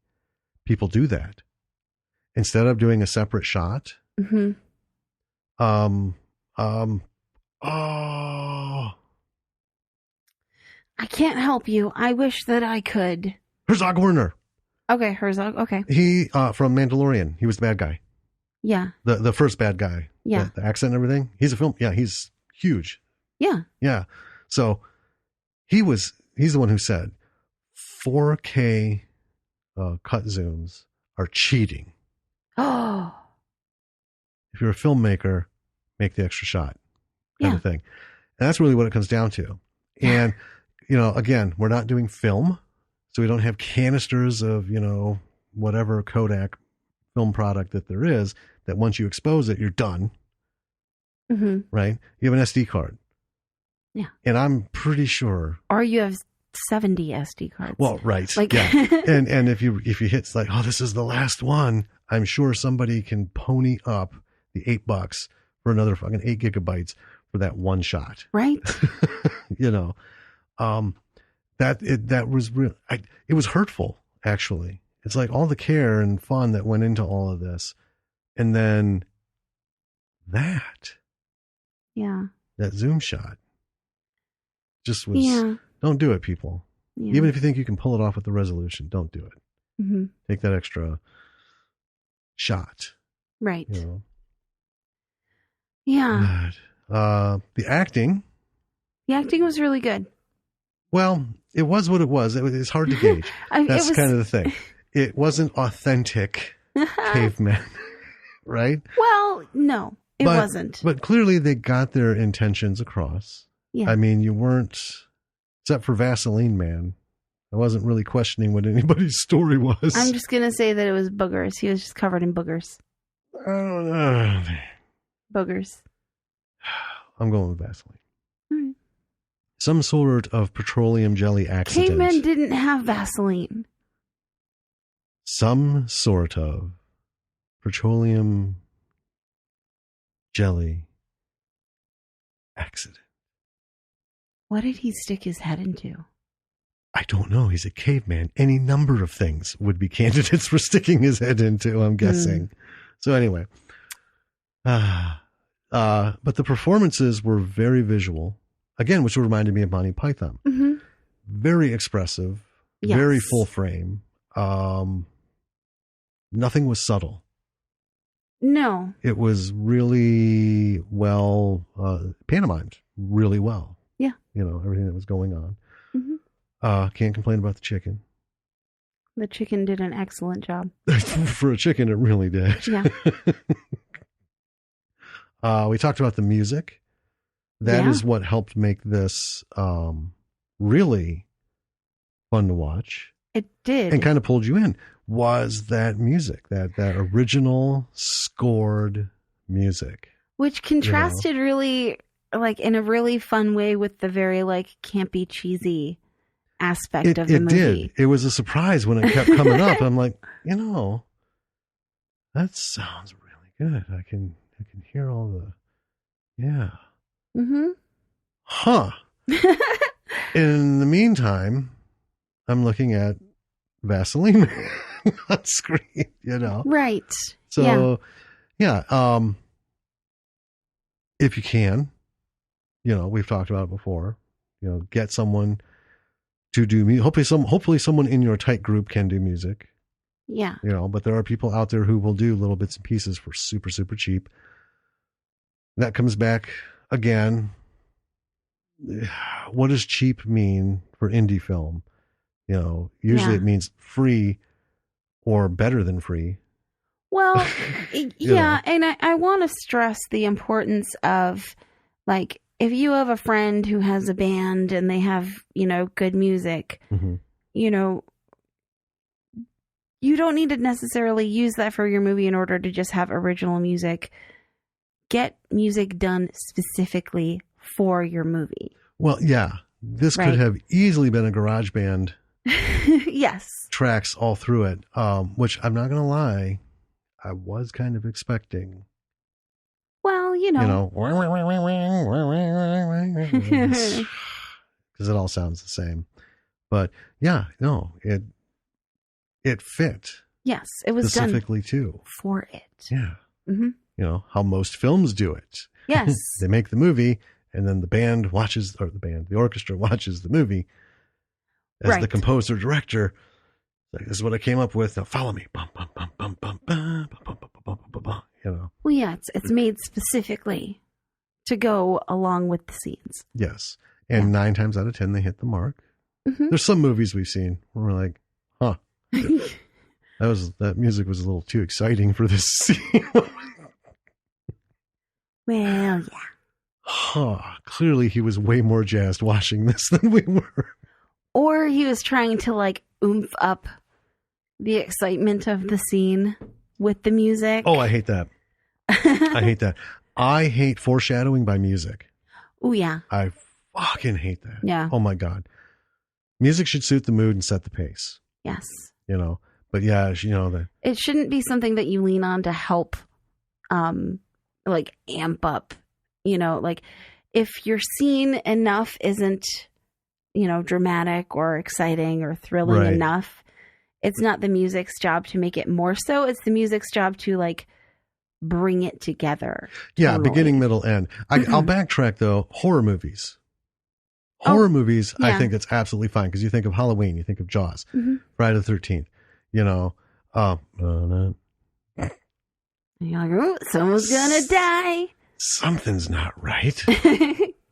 Speaker 1: people do that. Instead of doing a separate shot.
Speaker 2: Mm-hmm.
Speaker 1: Oh.
Speaker 2: I can't help you. I wish that I could.
Speaker 1: Herzog Werner.
Speaker 2: Okay, Herzog. Okay.
Speaker 1: He from Mandalorian. He was the bad guy.
Speaker 2: Yeah.
Speaker 1: The first bad guy.
Speaker 2: Yeah.
Speaker 1: The accent and everything. He's a film. Yeah, he's huge.
Speaker 2: Yeah.
Speaker 1: Yeah. So he's the one who said 4K cut zooms are cheating.
Speaker 2: Oh.
Speaker 1: If you're a filmmaker, make the extra shot kind of thing. And that's really what it comes down to. And, again, we're not doing film, so we don't have canisters of, whatever Kodak film product that there is, that once you expose it, you're done.
Speaker 2: Mm-hmm.
Speaker 1: Right? You have an SD card.
Speaker 2: Yeah.
Speaker 1: And I'm pretty sure.
Speaker 2: Or you have 70 SD cards.
Speaker 1: Well, right. Yeah. and if you hit like, oh, this is the last one, I'm sure somebody can pony up the $8 for another fucking 8 gigabytes for that one shot.
Speaker 2: Right.
Speaker 1: That was real. It was hurtful, actually. It's like all the care and fun that went into all of this. And then that zoom shot just was, don't do it, people. Yeah. Even if you think you can pull it off with the resolution, don't do it.
Speaker 2: Mm-hmm.
Speaker 1: Take that extra shot.
Speaker 2: Right.
Speaker 1: Yeah. The acting.
Speaker 2: The acting was really good.
Speaker 1: Well, it was what it was. It's hard to gauge. That's kind of the thing. It wasn't authentic Caveman, right?
Speaker 2: Well, no, it wasn't.
Speaker 1: But clearly they got their intentions across. Yeah. I mean, you weren't, except for Vaseline Man. I wasn't really questioning what anybody's story was.
Speaker 2: I'm just going to say that it was boogers. He was just covered in boogers.
Speaker 1: I don't know.
Speaker 2: Boogers.
Speaker 1: I'm going with Vaseline. Mm. Some sort of petroleum jelly accident.
Speaker 2: Caveman didn't have Vaseline.
Speaker 1: Some sort of petroleum jelly accident.
Speaker 2: What did he stick his head into?
Speaker 1: I don't know. He's a caveman. Any number of things would be candidates for sticking his head into, I'm guessing. So anyway. But the performances were very visual. Again, which reminded me of Monty Python. Mm-hmm. Very expressive. Yes. Very full frame. Nothing was subtle.
Speaker 2: No.
Speaker 1: It was really well pantomimed. Really well.
Speaker 2: Yeah.
Speaker 1: Everything that was going on.
Speaker 2: Mm-hmm.
Speaker 1: Can't complain about the chicken.
Speaker 2: The chicken did an excellent job.
Speaker 1: For a chicken, it really did.
Speaker 2: Yeah.
Speaker 1: We talked about the music. That is what helped make this really fun to watch.
Speaker 2: It did.
Speaker 1: And kind of pulled you in. Was that music, that original scored music.
Speaker 2: Which contrasted really, in a really fun way with the very, campy, cheesy aspect of the movie. It did.
Speaker 1: It was a surprise when it kept coming up. I'm like, that sounds really good. I can hear all the, yeah.
Speaker 2: Mm-hmm.
Speaker 1: Huh. In the meantime, I'm looking at Vaseline on screen,
Speaker 2: Right.
Speaker 1: So, yeah. If you can, we've talked about it before, get someone to do music. Hopefully someone in your tight group can do music.
Speaker 2: Yeah.
Speaker 1: But there are people out there who will do little bits and pieces for super, super cheap. That comes back again. What does cheap mean for indie film? Usually it means free or better than free.
Speaker 2: Well, yeah. And I want to stress the importance of, if you have a friend who has a band and they have, good music,
Speaker 1: mm-hmm.
Speaker 2: You don't need to necessarily use that for your movie in order to just have original music. get music done specifically for your movie.
Speaker 1: Well, yeah. This could have easily been a garage band.
Speaker 2: Yes.
Speaker 1: Tracks all through it, which I'm not going to lie, I was kind of expecting.
Speaker 2: Well,
Speaker 1: because it all sounds the same. But yeah, no, it fit.
Speaker 2: Yes, it was
Speaker 1: specifically
Speaker 2: done
Speaker 1: too
Speaker 2: for it.
Speaker 1: Yeah.
Speaker 2: Mm-hmm.
Speaker 1: How most films do it.
Speaker 2: Yes.
Speaker 1: They make the movie, and then the orchestra watches the movie as the composer director. Like, this is what I came up with. Now follow me. Bum, bum, bum, bum, bum, bum, bum, bum, bum, bum, bum.
Speaker 2: Well, yeah, it's made specifically to go along with the scenes.
Speaker 1: Yes, and 9 times out of 10 they hit the mark. Mm-hmm. There's some movies we've seen where we're like, huh, that music was a little too exciting for this scene.
Speaker 2: Well, yeah.
Speaker 1: Clearly he was way more jazzed watching this than we were.
Speaker 2: Or he was trying to oomph up the excitement of the scene with the music.
Speaker 1: Oh, I hate that. I hate that. I hate foreshadowing by music.
Speaker 2: Oh, yeah.
Speaker 1: I fucking hate that.
Speaker 2: Yeah.
Speaker 1: Oh, my God. Music should suit the mood and set the pace.
Speaker 2: Yes.
Speaker 1: But yeah,
Speaker 2: it shouldn't be something that you lean on to help, amp up, if your scene enough isn't, dramatic or exciting or thrilling enough, it's not the music's job to make it more so. It's the music's job to bring it together.
Speaker 1: Yeah. Totally. Beginning, middle, end. I'll backtrack though. Horror movies. Horror movies, yeah. I think it's absolutely fine because you think of Halloween, you think of Jaws, Friday the 13th, You're
Speaker 2: like, oh, someone's gonna die.
Speaker 1: Something's not right.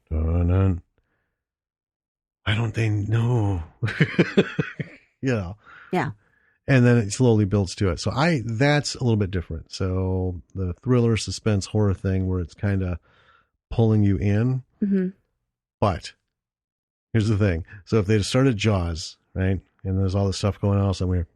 Speaker 1: Why don't they know? Yeah. And then it slowly builds to it. So that's a little bit different. So the thriller, suspense, horror thing where it's kind of pulling you in. Mm-hmm. But here's the thing. So if they started Jaws, right? And there's all this stuff going on, so we're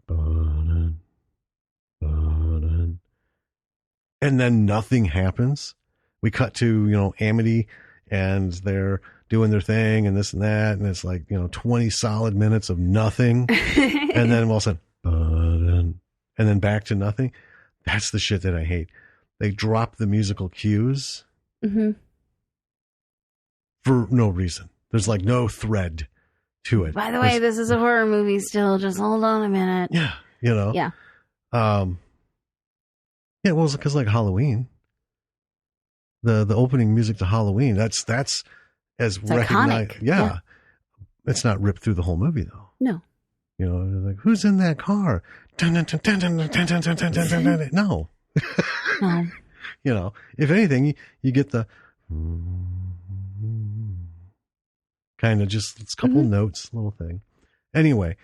Speaker 1: and then nothing happens. We cut to, Amity and they're doing their thing and this and that. And it's 20 solid minutes of nothing. And then all of a sudden, and then back to nothing. That's the shit that I hate. They drop the musical cues for no reason. There's no thread to it.
Speaker 2: By the way, this is a horror movie still. Just hold on a minute.
Speaker 1: Yeah.
Speaker 2: Yeah.
Speaker 1: Yeah, well, it's because Halloween, the opening music to Halloween, that's as recognized. Yeah. It's not ripped through the whole movie though.
Speaker 2: No.
Speaker 1: Who's in that car? No. No. If anything, you get the kind of just a couple notes, little thing. Anyway,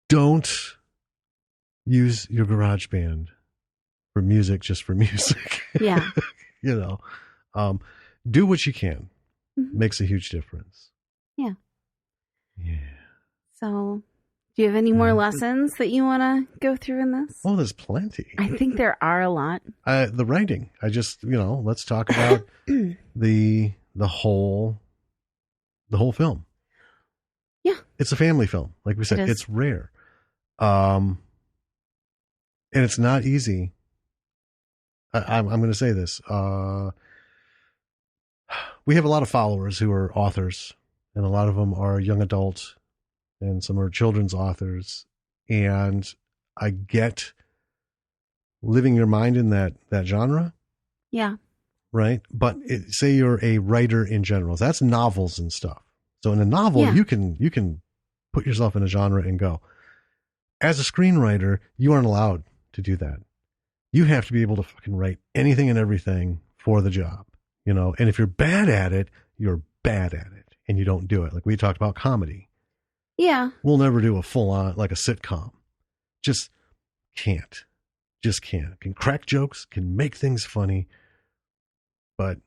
Speaker 1: don't use your garage band for music just for music.
Speaker 2: Yeah.
Speaker 1: Do what you can. Makes a huge difference.
Speaker 2: Yeah.
Speaker 1: Yeah.
Speaker 2: So, do you have any more lessons that you want to go through in this?
Speaker 1: Oh, there's plenty.
Speaker 2: I think there are a lot.
Speaker 1: The writing. I just, let's talk about the whole film.
Speaker 2: Yeah.
Speaker 1: It's a family film. Like we said, it's rare. And it's not easy. I'm going to say this. We have a lot of followers who are authors, and a lot of them are young adult, and some are children's authors. And I get living your mind in that genre.
Speaker 2: Yeah.
Speaker 1: Right. But say you're a writer in general. That's novels and stuff. So in a novel, you can put yourself in a genre and go. As a screenwriter, you aren't allowed to do that. You have to be able to fucking write anything and everything for the job, and if you're bad at it, you're bad at it and you don't do it. Like we talked about comedy.
Speaker 2: Yeah.
Speaker 1: We'll never do a full on, like a sitcom. Just can't. Can crack jokes, can make things funny, but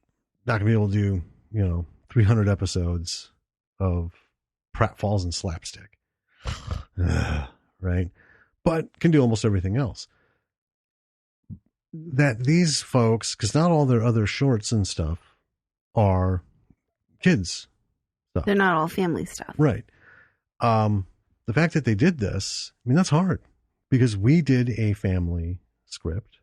Speaker 1: not gonna be able to do, 300 episodes of pratfalls and slapstick. Right. But can do almost everything else. that these folks, because not all their other shorts and stuff are kids stuff.
Speaker 2: They're not all family stuff.
Speaker 1: Right. The fact that they did this, I mean, that's hard because we did a family script.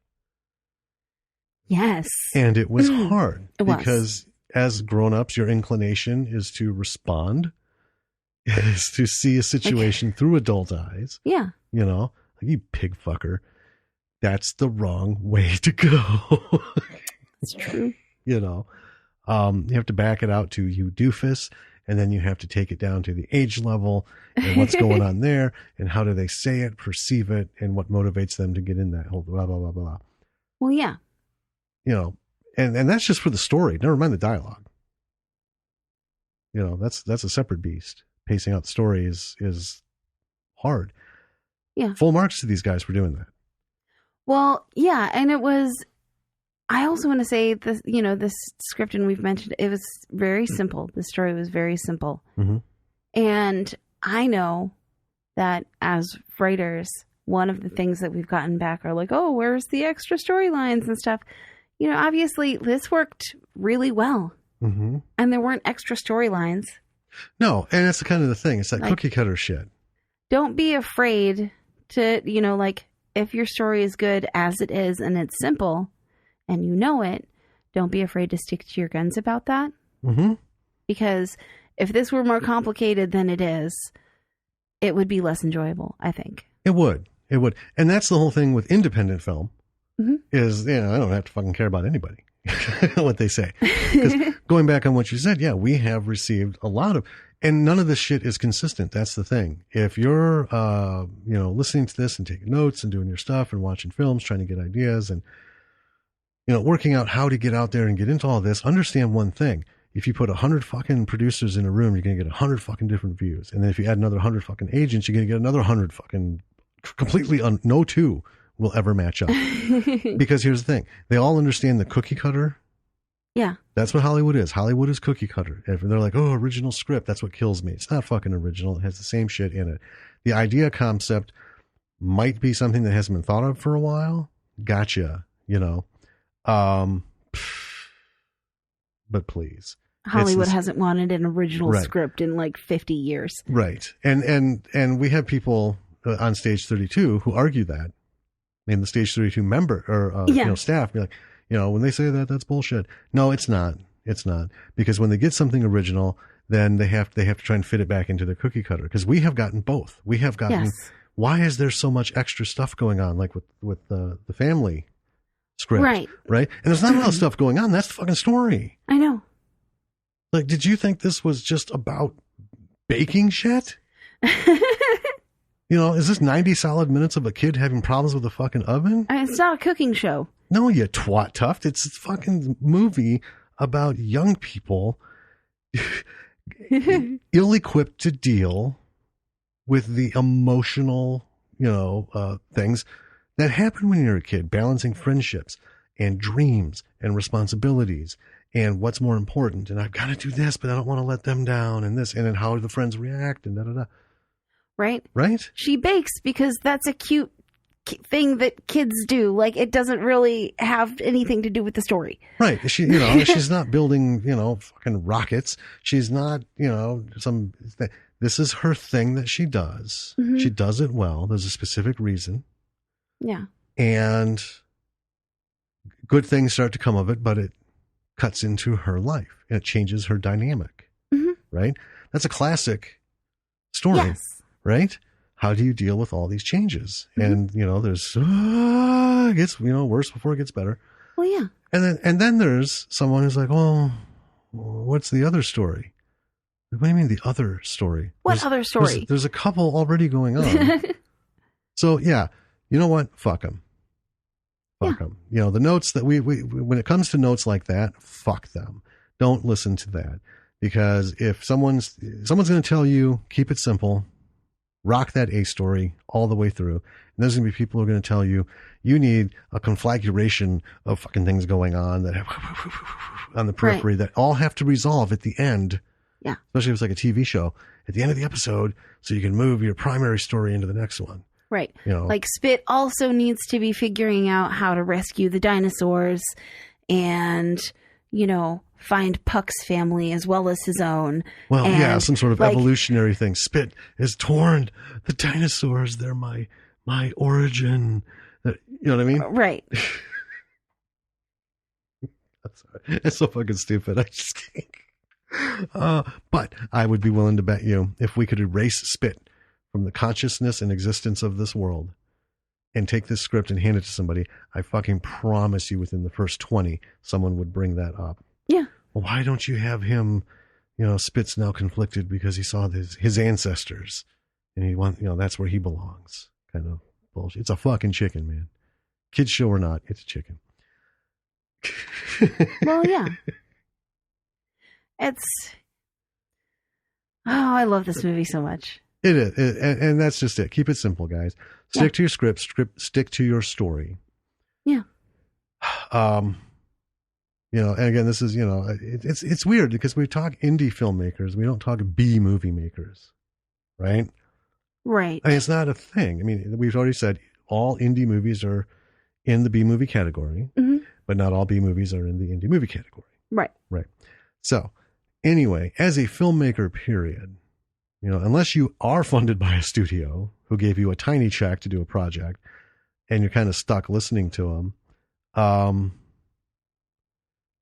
Speaker 2: Yes.
Speaker 1: And it was hard
Speaker 2: because
Speaker 1: as grown-ups, your inclination is to respond, is to see a situation through adult eyes.
Speaker 2: Yeah.
Speaker 1: You know, like, you pig fucker. That's the wrong way to go.
Speaker 2: That's true.
Speaker 1: You know, you have to back it out to you doofus, and then you have to take it down to the age level and what's going on there and how do they say it, perceive it, and what motivates them to get in that whole blah, blah, blah, blah.
Speaker 2: Well, yeah.
Speaker 1: You know, and that's just for the story. Never mind the dialogue. You know, that's a separate beast. Pacing out the story is hard.
Speaker 2: Yeah.
Speaker 1: Full marks to these guys for doing that.
Speaker 2: Well, yeah, and it was, I also want to say this, you know, this script, and we've mentioned it was very simple. The story was very simple.
Speaker 1: Mm-hmm.
Speaker 2: And I know that as writers, one of the things that we've gotten back are like, oh, where's the extra storylines and stuff? You know, obviously this worked really well.
Speaker 1: Mm-hmm.
Speaker 2: And there weren't extra storylines.
Speaker 1: No, and that's the kind of the thing. It's that like, cookie cutter shit.
Speaker 2: Don't be afraid to, you know, like, if your story is good as it is and it's simple and you know it, don't be afraid to stick to your guns about that.
Speaker 1: Mm-hmm.
Speaker 2: Because if this were more complicated than it is, it would be less enjoyable, I think.
Speaker 1: It would. It would. And that's the whole thing with independent film is, you know, I don't have to fucking care about anybody, what they say. Because going back on what you said, yeah, we have received a lot of, and none of this shit is consistent. That's the thing. If you're, you know, listening to this and taking notes and doing your stuff and watching films, trying to get ideas and, you know, working out how to get out there and get into all this, understand one thing. If you put 100 fucking producers in a room, you're going to get 100 fucking different views. And then if you add another 100 fucking agents, you're going to get another 100 fucking completely, no two will ever match up. Because here's the thing. They all understand the cookie cutter.
Speaker 2: Yeah.
Speaker 1: That's what Hollywood is. Hollywood is cookie cutter. If they're like, oh, original script, that's what kills me. It's not fucking original. It has the same shit in it. The idea concept might be something that hasn't been thought of for a while. Gotcha. You know. But please.
Speaker 2: Hollywood hasn't wanted an original script in like 50 years.
Speaker 1: Right. And we have people on Stage 32 who argue that. I mean, the Stage 32 member or you know, staff be like, you know, when they say that, that's bullshit. No, it's not. It's not. Because when they get something original, then they have to try and fit it back into their cookie cutter. Because we have gotten both. We have gotten, why is there so much extra stuff going on? Like with the family script. Right. And there's not a lot of stuff going on. That's the fucking story.
Speaker 2: I know.
Speaker 1: Like, did you think this was just about baking shit? You know, is this 90 solid minutes of a kid having problems with the fucking oven?
Speaker 2: It's not a cooking show.
Speaker 1: No, you twat tuft. It's a fucking movie about young people ill-equipped to deal with the emotional, you know, things that happen when you're a kid, balancing friendships and dreams and responsibilities and what's more important. And I've got to do this, but I don't want to let them down and this, and then how the friends react and da-da-da. Right?
Speaker 2: She bakes because that's a cute thing that kids do. Like, it doesn't really have anything to do with the story.
Speaker 1: Right. She, you know, she's not building, you know, fucking rockets. She's not, you know, this is her thing that she does. Mm-hmm. She does it well. There's a specific reason.
Speaker 2: Yeah.
Speaker 1: And good things start to come of it, but it cuts into her life and it changes her dynamic. Mm-hmm. Right? That's a classic story. Yes. Right? How do you deal with all these changes? Mm-hmm. And, you know, there's, it gets, you know, worse before it gets better.
Speaker 2: Well, yeah.
Speaker 1: And then there's someone who's like, oh, what's the other story? What do you mean the other story?
Speaker 2: What other story?
Speaker 1: There's a couple already going on. So, yeah, you know what? Fuck them. Fuck them. You know, the notes that we when it comes to notes like that, fuck them. Don't listen to that. Because if someone's going to tell you, keep it simple, rock that A story all the way through. And there's going to be people who are going to tell you, you need a conflagration of fucking things going on that have on the periphery that all have to resolve at the end.
Speaker 2: Yeah.
Speaker 1: Especially if it's like a TV show at the end of the episode, so you can move your primary story into the next one.
Speaker 2: Right.
Speaker 1: You know,
Speaker 2: like Spit also needs to be figuring out how to rescue the dinosaurs and, you know, find Puck's family as well as his own.
Speaker 1: Well,
Speaker 2: and,
Speaker 1: yeah, some sort of evolutionary thing. Spit has torn the dinosaurs. They're my origin. You know what I mean?
Speaker 2: Right.
Speaker 1: It's so fucking stupid. I just can't. But I would be willing to bet you if we could erase Spit from the consciousness and existence of this world and take this script and hand it to somebody, I fucking promise you within the first 20, someone would bring that up.
Speaker 2: Yeah.
Speaker 1: Well, why don't you have him, you know, Spit's now conflicted because he saw his ancestors and that's where he belongs. Kind of bullshit. It's a fucking chicken, man. Kids show or not, it's a chicken.
Speaker 2: Well, yeah. I love this movie so much.
Speaker 1: It is. And that's just it. Keep it simple, guys. Stick to your script, stick to your story.
Speaker 2: Yeah.
Speaker 1: You know, and again, this is, you know, it's weird because we talk indie filmmakers. We don't talk B movie makers, right?
Speaker 2: Right.
Speaker 1: I mean, it's not a thing. I mean, we've already said all indie movies are in the B movie category, but not all B movies are in the indie movie category.
Speaker 2: Right.
Speaker 1: Right. So anyway, as a filmmaker, period, you know, unless you are funded by a studio who gave you a tiny check to do a project and you're kind of stuck listening to them,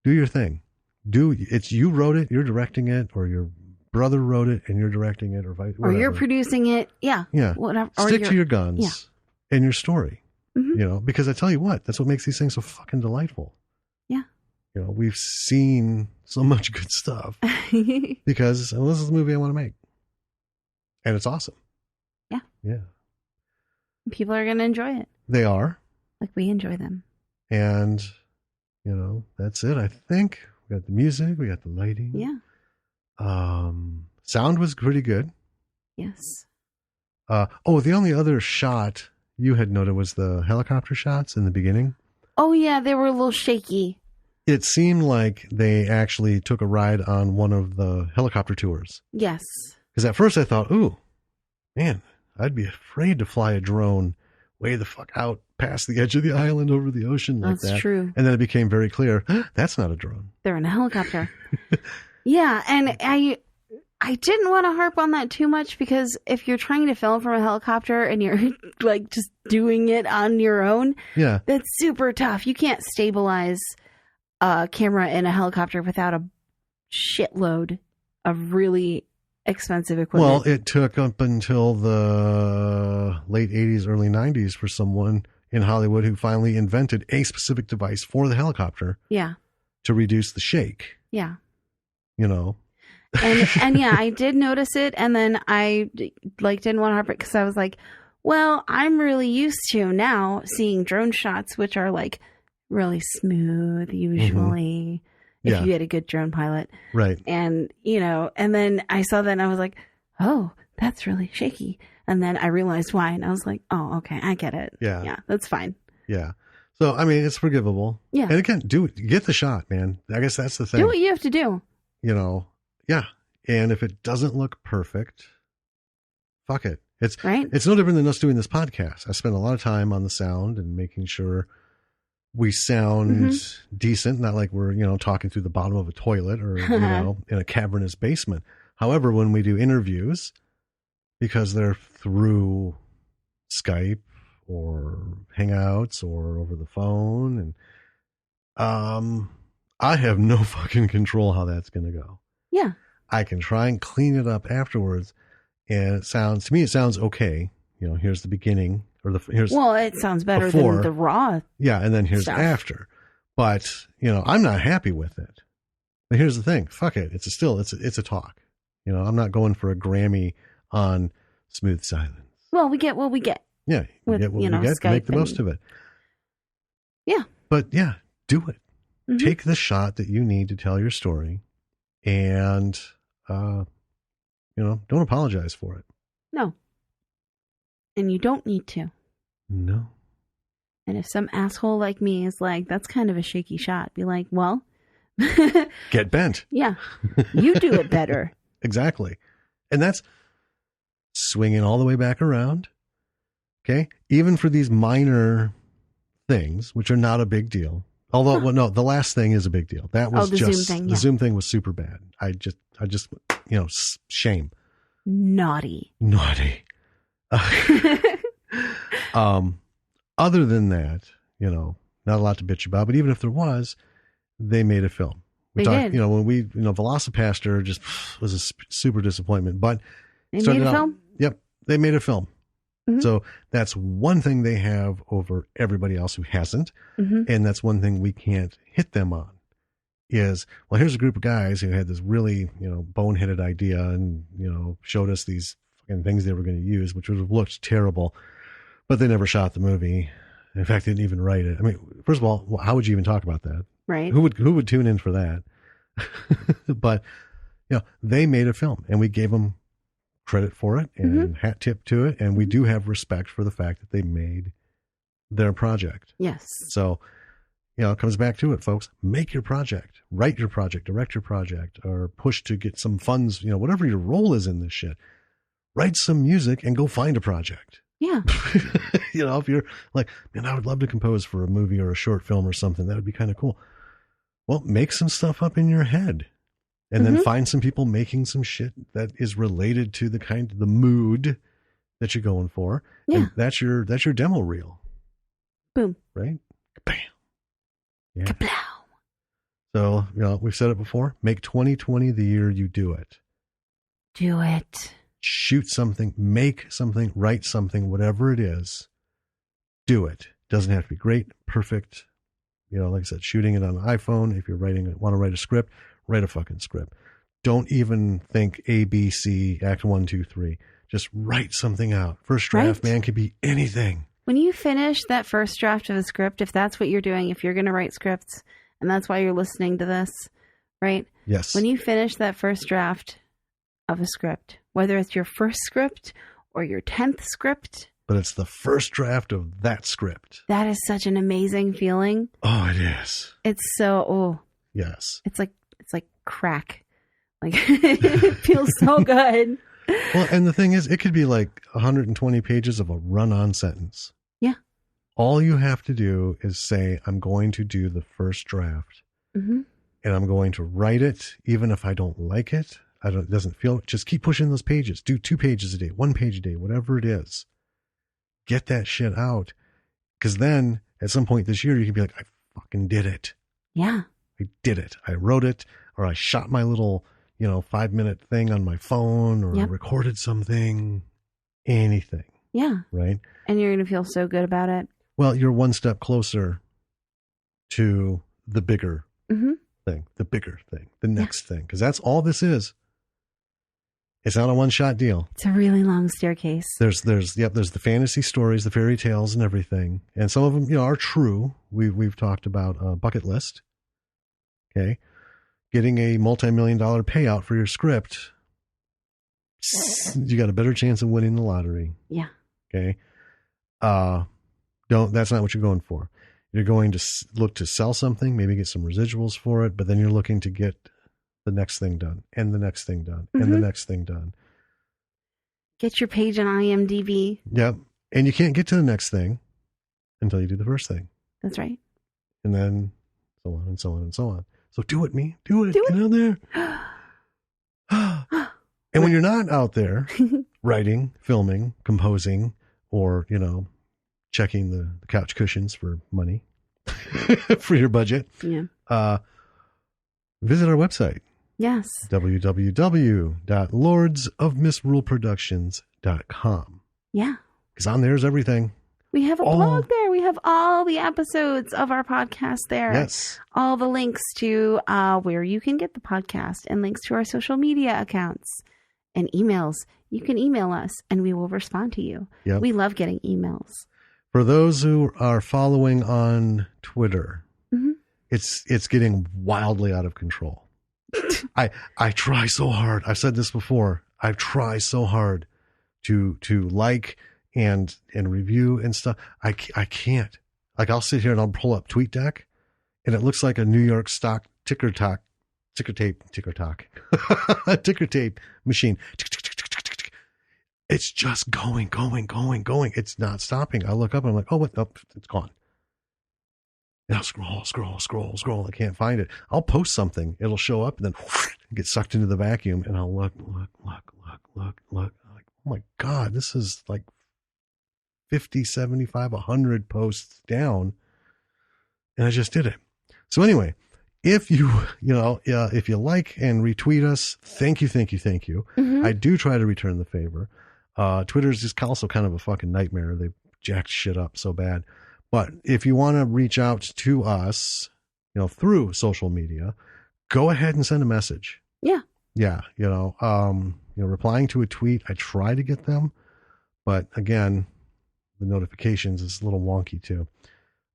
Speaker 1: do your thing. You wrote it, you're directing it, or your brother wrote it and you're directing it, or whatever.
Speaker 2: Or you're producing it. Yeah.
Speaker 1: Yeah.
Speaker 2: Whatever.
Speaker 1: Stick to your guns and your story. You know, because I tell you what, that's what makes these things so fucking delightful.
Speaker 2: Yeah.
Speaker 1: You know, we've seen so much good stuff because this is the movie I want to make. And it's awesome.
Speaker 2: Yeah.
Speaker 1: Yeah.
Speaker 2: People are going to enjoy it.
Speaker 1: They are.
Speaker 2: Like we enjoy them.
Speaker 1: And, you know, that's it, I think. We got the music. We got the lighting.
Speaker 2: Yeah.
Speaker 1: Sound was pretty good.
Speaker 2: Yes.
Speaker 1: The only other shot you had noted was the helicopter shots in the beginning.
Speaker 2: Oh, yeah. They were a little shaky.
Speaker 1: It seemed like they actually took a ride on one of the helicopter tours.
Speaker 2: Yes.
Speaker 1: Because at first I thought, ooh, man, I'd be afraid to fly a drone way the fuck out past the edge of the island over the ocean like that.
Speaker 2: That's true.
Speaker 1: And then it became very clear, that's not a drone.
Speaker 2: They're in a helicopter. Yeah, and I didn't want to harp on that too much because if you're trying to film from a helicopter and you're like just doing it on your own, that's super tough. You can't stabilize a camera in a helicopter without a shitload of really expensive equipment.
Speaker 1: Well, it took up until the late 80s, early 90s for someone in Hollywood who finally invented a specific device for the helicopter.
Speaker 2: Yeah.
Speaker 1: To reduce the shake.
Speaker 2: Yeah.
Speaker 1: You know.
Speaker 2: And yeah, I did notice it, and then I didn't want to harp it because I was like, well, I'm really used to now seeing drone shots, which are like really smooth usually. If you had a good drone pilot.
Speaker 1: Right.
Speaker 2: And, you know, and then I saw that and I was like, oh, that's really shaky. And then I realized why. And I was like, oh, okay, I get it.
Speaker 1: Yeah.
Speaker 2: Yeah, that's fine.
Speaker 1: Yeah. So, I mean, it's forgivable.
Speaker 2: Yeah.
Speaker 1: And again, get the shot, man. I guess that's the thing.
Speaker 2: Do what you have to do.
Speaker 1: You know, yeah. And if it doesn't look perfect, fuck it. It's no different than us doing this podcast. I spend a lot of time on the sound and making sure we sound decent, not like we're, you know, talking through the bottom of a toilet or, you know, in a cavernous basement. However, when we do interviews, because they're through Skype or Hangouts or over the phone, and I have no fucking control how that's going to go.
Speaker 2: Yeah.
Speaker 1: I can try and clean it up afterwards, and to me it sounds okay. You know, here's the beginning.
Speaker 2: It sounds better than the raw.
Speaker 1: Yeah, and then here's
Speaker 2: stuff.
Speaker 1: after. But, you know, I'm not happy with it. But here's the thing. Fuck it. It's a talk. You know, I'm not going for a Grammy on smooth silence.
Speaker 2: Well, we get what we get.
Speaker 1: Yeah, we get what we get. Make the most of it.
Speaker 2: Yeah.
Speaker 1: But yeah, do it. Mm-hmm. Take the shot that you need to tell your story, and you know, don't apologize for it.
Speaker 2: No. And you don't need to.
Speaker 1: No.
Speaker 2: And if some asshole like me is like, that's kind of a shaky shot, be like, well.
Speaker 1: Get bent.
Speaker 2: Yeah. You do it better.
Speaker 1: Exactly. And that's swinging all the way back around. Okay. Even for these minor things, which are not a big deal. Although, well, no, the last thing is a big deal. That was
Speaker 2: the Zoom thing.
Speaker 1: The Zoom thing was super bad. I just, shame.
Speaker 2: Naughty.
Speaker 1: Other than that, not a lot to bitch about, but even if there was, they made a film.
Speaker 2: They did.
Speaker 1: When Velocipaster just was a super disappointment, but
Speaker 2: they made a film?
Speaker 1: Yep. They made a film.
Speaker 2: Mm-hmm.
Speaker 1: So that's one thing they have over everybody else who hasn't.
Speaker 2: Mm-hmm.
Speaker 1: And that's one thing we can't hit them on is, well, here's a group of guys who had this really, boneheaded idea and, showed us these fucking things they were going to use, which would have looked terrible, but they never shot the movie. In fact, they didn't even write it. I mean, first of all, how would you even talk about that?
Speaker 2: Right.
Speaker 1: Who would tune in for that? But, they made a film and we gave them credit for it and hat tip to it. And we do have respect for the fact that they made their project.
Speaker 2: Yes.
Speaker 1: So, it comes back to it, folks. Make your project, write your project, direct your project, or push to get some funds, whatever your role is in this shit. Write some music and go find a project.
Speaker 2: Yeah.
Speaker 1: If you're like, man, I would love to compose for a movie or a short film or something. That would be kind of cool. Well, make some stuff up in your head and then find some people making some shit that is related to the mood that you're going for.
Speaker 2: Yeah.
Speaker 1: And that's your demo reel.
Speaker 2: Boom.
Speaker 1: Right? Bam. Yeah.
Speaker 2: Kablow.
Speaker 1: So, we've said it before. Make 2020 the year you do it.
Speaker 2: Do it.
Speaker 1: Shoot something, make something, write something, whatever it is. Do it. Doesn't have to be great, perfect. Like I said, shooting it on an iPhone. If you're want to write a script, write a fucking script. Don't even think A, B, C, act 1, 2, 3. Just write something out. First draft, man, could be anything.
Speaker 2: When you finish that first draft of a script, if that's what you're doing, if you're going to write scripts, and that's why you're listening to this, right?
Speaker 1: Yes.
Speaker 2: When you finish that first draft of a script, whether it's your first script or your 10th script.
Speaker 1: But it's the first draft of that script.
Speaker 2: That is such an amazing feeling.
Speaker 1: Oh, it is.
Speaker 2: It's so,
Speaker 1: yes.
Speaker 2: It's like crack. Like it feels so good.
Speaker 1: Well, and the thing is, it could be like 120 pages of a run-on sentence.
Speaker 2: Yeah.
Speaker 1: All you have to do is say, I'm going to do the first draft.
Speaker 2: Mm-hmm.
Speaker 1: And I'm going to write it, even if I don't like it. It doesn't feel, just keep pushing those pages. Do 2 pages a day, 1 page a day, whatever it is. Get that shit out. Because then at some point this year, you can be like, I fucking did it.
Speaker 2: Yeah.
Speaker 1: I did it. I wrote it, or I shot my little, 5-minute thing on my phone, or I recorded something, anything.
Speaker 2: Yeah.
Speaker 1: Right.
Speaker 2: And you're going to feel so good about it.
Speaker 1: Well, you're one step closer to the bigger thing, the next thing. Because that's all this is. It's not a one-shot deal.
Speaker 2: It's a really long staircase.
Speaker 1: There's the fantasy stories, the fairy tales, and everything, and some of them, are true. We've talked about a bucket list. Okay, getting a multi-million-dollar payout for your script, you got a better chance of winning the lottery.
Speaker 2: Yeah.
Speaker 1: Okay. That's not what you're going for. You're going to look to sell something, maybe get some residuals for it, but then you're looking to get the next thing done, and the next thing done, and the next thing done.
Speaker 2: Get your page on IMDb.
Speaker 1: Yep. And you can't get to the next thing until you do the first thing.
Speaker 2: That's right.
Speaker 1: And then so on and so on and so on. So do it, me. Do it. Get out there. And when you're not out there writing, filming, composing, or, checking the couch cushions for money for your budget, visit our website.
Speaker 2: Yes.
Speaker 1: www.lordsofmisruleproductions.com.
Speaker 2: Yeah.
Speaker 1: Because on there's everything.
Speaker 2: We have a blog there. We have all the episodes of our podcast there.
Speaker 1: Yes.
Speaker 2: All the links to where you can get the podcast and links to our social media accounts and emails. You can email us and we will respond to you. Yep. We love getting emails.
Speaker 1: For those who are following on Twitter, it's getting wildly out of control. I try so hard. I've said this before. I try so hard to like and review and stuff. I can't. Like, I'll sit here and I'll pull up TweetDeck and it looks like a New York stock ticker tape machine. It's just going. It's not stopping. I look up and I'm like, oh, what? Oh, it's gone. Now scroll. I can't find it. I'll post something. It'll show up and then get sucked into the vacuum. And I'll look. Like, oh my God, this is like 50, 75, 100 posts down. And I just did it. So anyway, if you like and retweet us, thank you. Mm-hmm. I do try to return the favor. Twitter is just also kind of a fucking nightmare. They've jacked shit up so bad. But if you want to reach out to us, through social media, go ahead and send a message.
Speaker 2: Yeah.
Speaker 1: Yeah. Replying to a tweet, I try to get them, but again, the notifications is a little wonky too.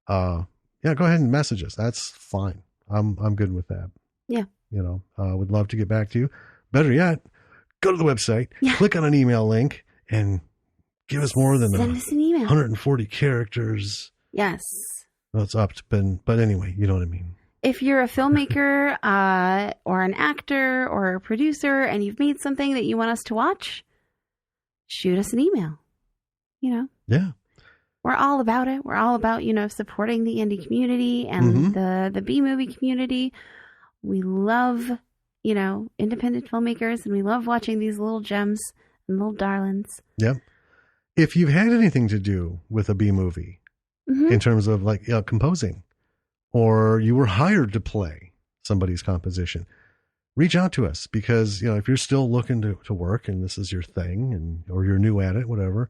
Speaker 1: Yeah, go ahead and message us. That's fine. I'm good with that.
Speaker 2: Yeah.
Speaker 1: Would love to get back to you. Better yet, go to the website, click on an email link, and give us more than
Speaker 2: Send us an email.
Speaker 1: 140 characters.
Speaker 2: Yes.
Speaker 1: Well, it's up to Ben, but anyway, you know what I mean.
Speaker 2: If you're a filmmaker or an actor or a producer and you've made something that you want us to watch, shoot us an email.
Speaker 1: Yeah.
Speaker 2: We're all about it. We're all about, supporting the indie community and the B-movie community. We love, independent filmmakers, and we love watching these little gems and little darlings.
Speaker 1: Yep. If you've had anything to do with a B-movie in terms of like composing, or you were hired to play somebody's composition, reach out to us because, if you're still looking to work and this is your thing or you're new at it, whatever,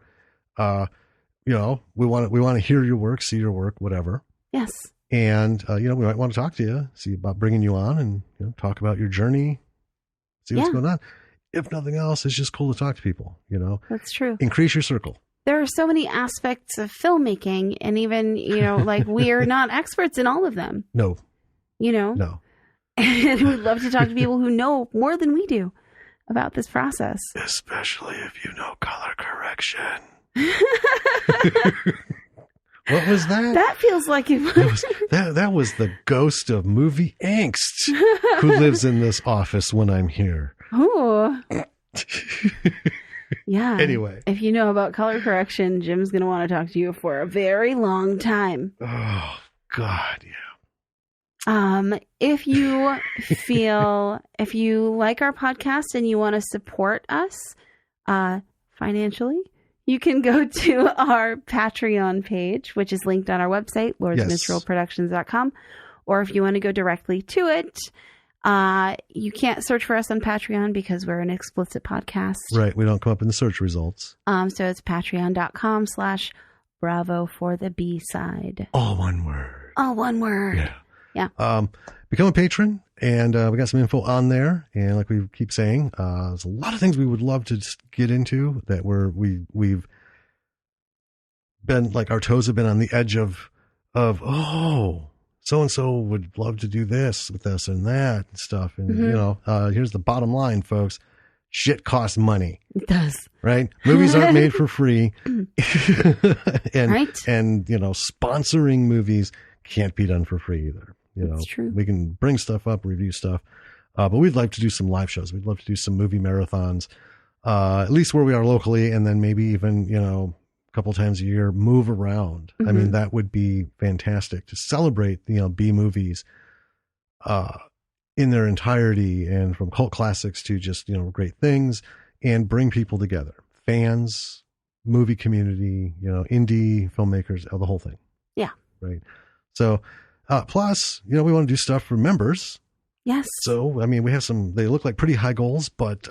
Speaker 1: we want to hear your work, see your work, whatever.
Speaker 2: Yes.
Speaker 1: And, we might want to talk to you, see about bringing you on and, talk about your journey, see what's going on. If nothing else, it's just cool to talk to people,
Speaker 2: That's true.
Speaker 1: Increase your circle.
Speaker 2: There are so many aspects of filmmaking, and even, like we are not experts in all of them.
Speaker 1: No.
Speaker 2: No. And we'd love to talk to people who know more than we do about this process.
Speaker 1: Especially if you know color correction. What was that?
Speaker 2: That feels like it was.
Speaker 1: That was the ghost of movie angst who lives in this office when I'm here.
Speaker 2: Oh. Yeah.
Speaker 1: Anyway.
Speaker 2: If you know about color correction, Jim's going to want to talk to you for a very long time.
Speaker 1: Oh, God, yeah.
Speaker 2: If you like our podcast and you want to support us financially, you can go to our Patreon page, which is linked on our website, lordsminstrelproductions.com. Or if you want to go directly to it, you can't search for us on Patreon because we're an explicit podcast.
Speaker 1: Right. We don't come up in the search results.
Speaker 2: So it's patreon.com/Bravo for the B-side.
Speaker 1: All one word.
Speaker 2: All one word.
Speaker 1: Yeah. Become a patron, and we got some info on there. And like we keep saying, there's a lot of things we would love to just get into that we've been like our toes have been on the edge of so-and-so would love to do this with us and that and stuff. And, here's the bottom line, folks. Shit costs money.
Speaker 2: It does.
Speaker 1: Right? Movies aren't made for free. and
Speaker 2: right?
Speaker 1: And, sponsoring movies can't be done for free either.
Speaker 2: That's true.
Speaker 1: We can bring stuff up, review stuff. But we'd like to do some live shows. We'd love to do some movie marathons, at least where we are locally. And then maybe even, a couple times a year, move around. I mean, that would be fantastic to celebrate, B movies, in their entirety, and from cult classics to just, great things, and bring people together, fans, movie community, indie filmmakers, the whole thing.
Speaker 2: Yeah.
Speaker 1: Right. So, plus, we want to do stuff for members.
Speaker 2: Yes.
Speaker 1: So, I mean, we have they look like pretty high goals, but,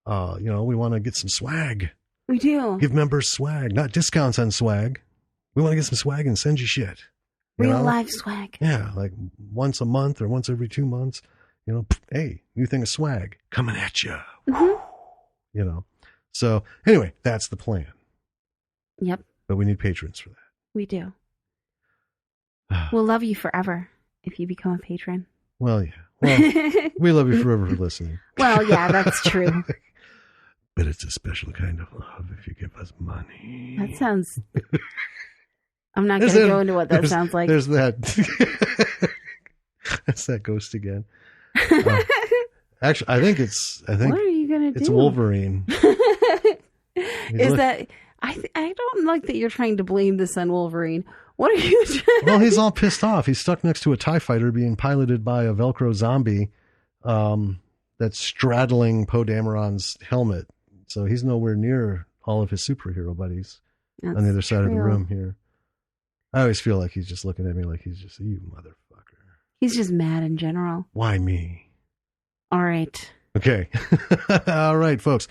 Speaker 1: we want to get some swag.
Speaker 2: We do.
Speaker 1: Give members swag, not discounts on swag. We want to get some swag and send you shit.
Speaker 2: Real live swag.
Speaker 1: Yeah, like once a month or once every 2 months. Hey, new thing of swag coming at you. So anyway, that's the plan.
Speaker 2: Yep.
Speaker 1: But we need patrons for that.
Speaker 2: We do. We'll love you forever if you become a patron.
Speaker 1: Well, yeah. Well, we love you forever for listening.
Speaker 2: Well, yeah, that's true.
Speaker 1: But it's a special kind of love if you give us money.
Speaker 2: That sounds... I'm not going to go into what that sounds like.
Speaker 1: There's that. That's that ghost again. Actually, I think
Speaker 2: what are you going to do?
Speaker 1: It's Wolverine.
Speaker 2: That I don't like that you're trying to blame this on Wolverine. What are you trying?
Speaker 1: Well, he's all pissed off. He's stuck next to a TIE fighter being piloted by a Velcro zombie that's straddling Poe Dameron's helmet. So he's nowhere near all of his superhero buddies on the other side of the room here. I always feel like he's just looking at me like he's just, you motherfucker.
Speaker 2: He's just mad in general.
Speaker 1: Why me?
Speaker 2: All right.
Speaker 1: Okay. All right, folks.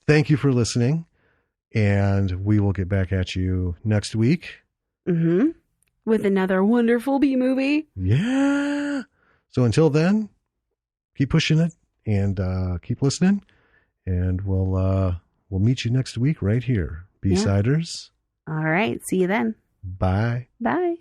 Speaker 1: Thank you for listening. And we will get back at you next week.
Speaker 2: Mm-hmm. With another wonderful B-movie.
Speaker 1: Yeah. So until then, keep pushing it and keep listening. And we'll meet you next week right here. B-Siders.
Speaker 2: Yeah. All right. See you then.
Speaker 1: Bye.
Speaker 2: Bye.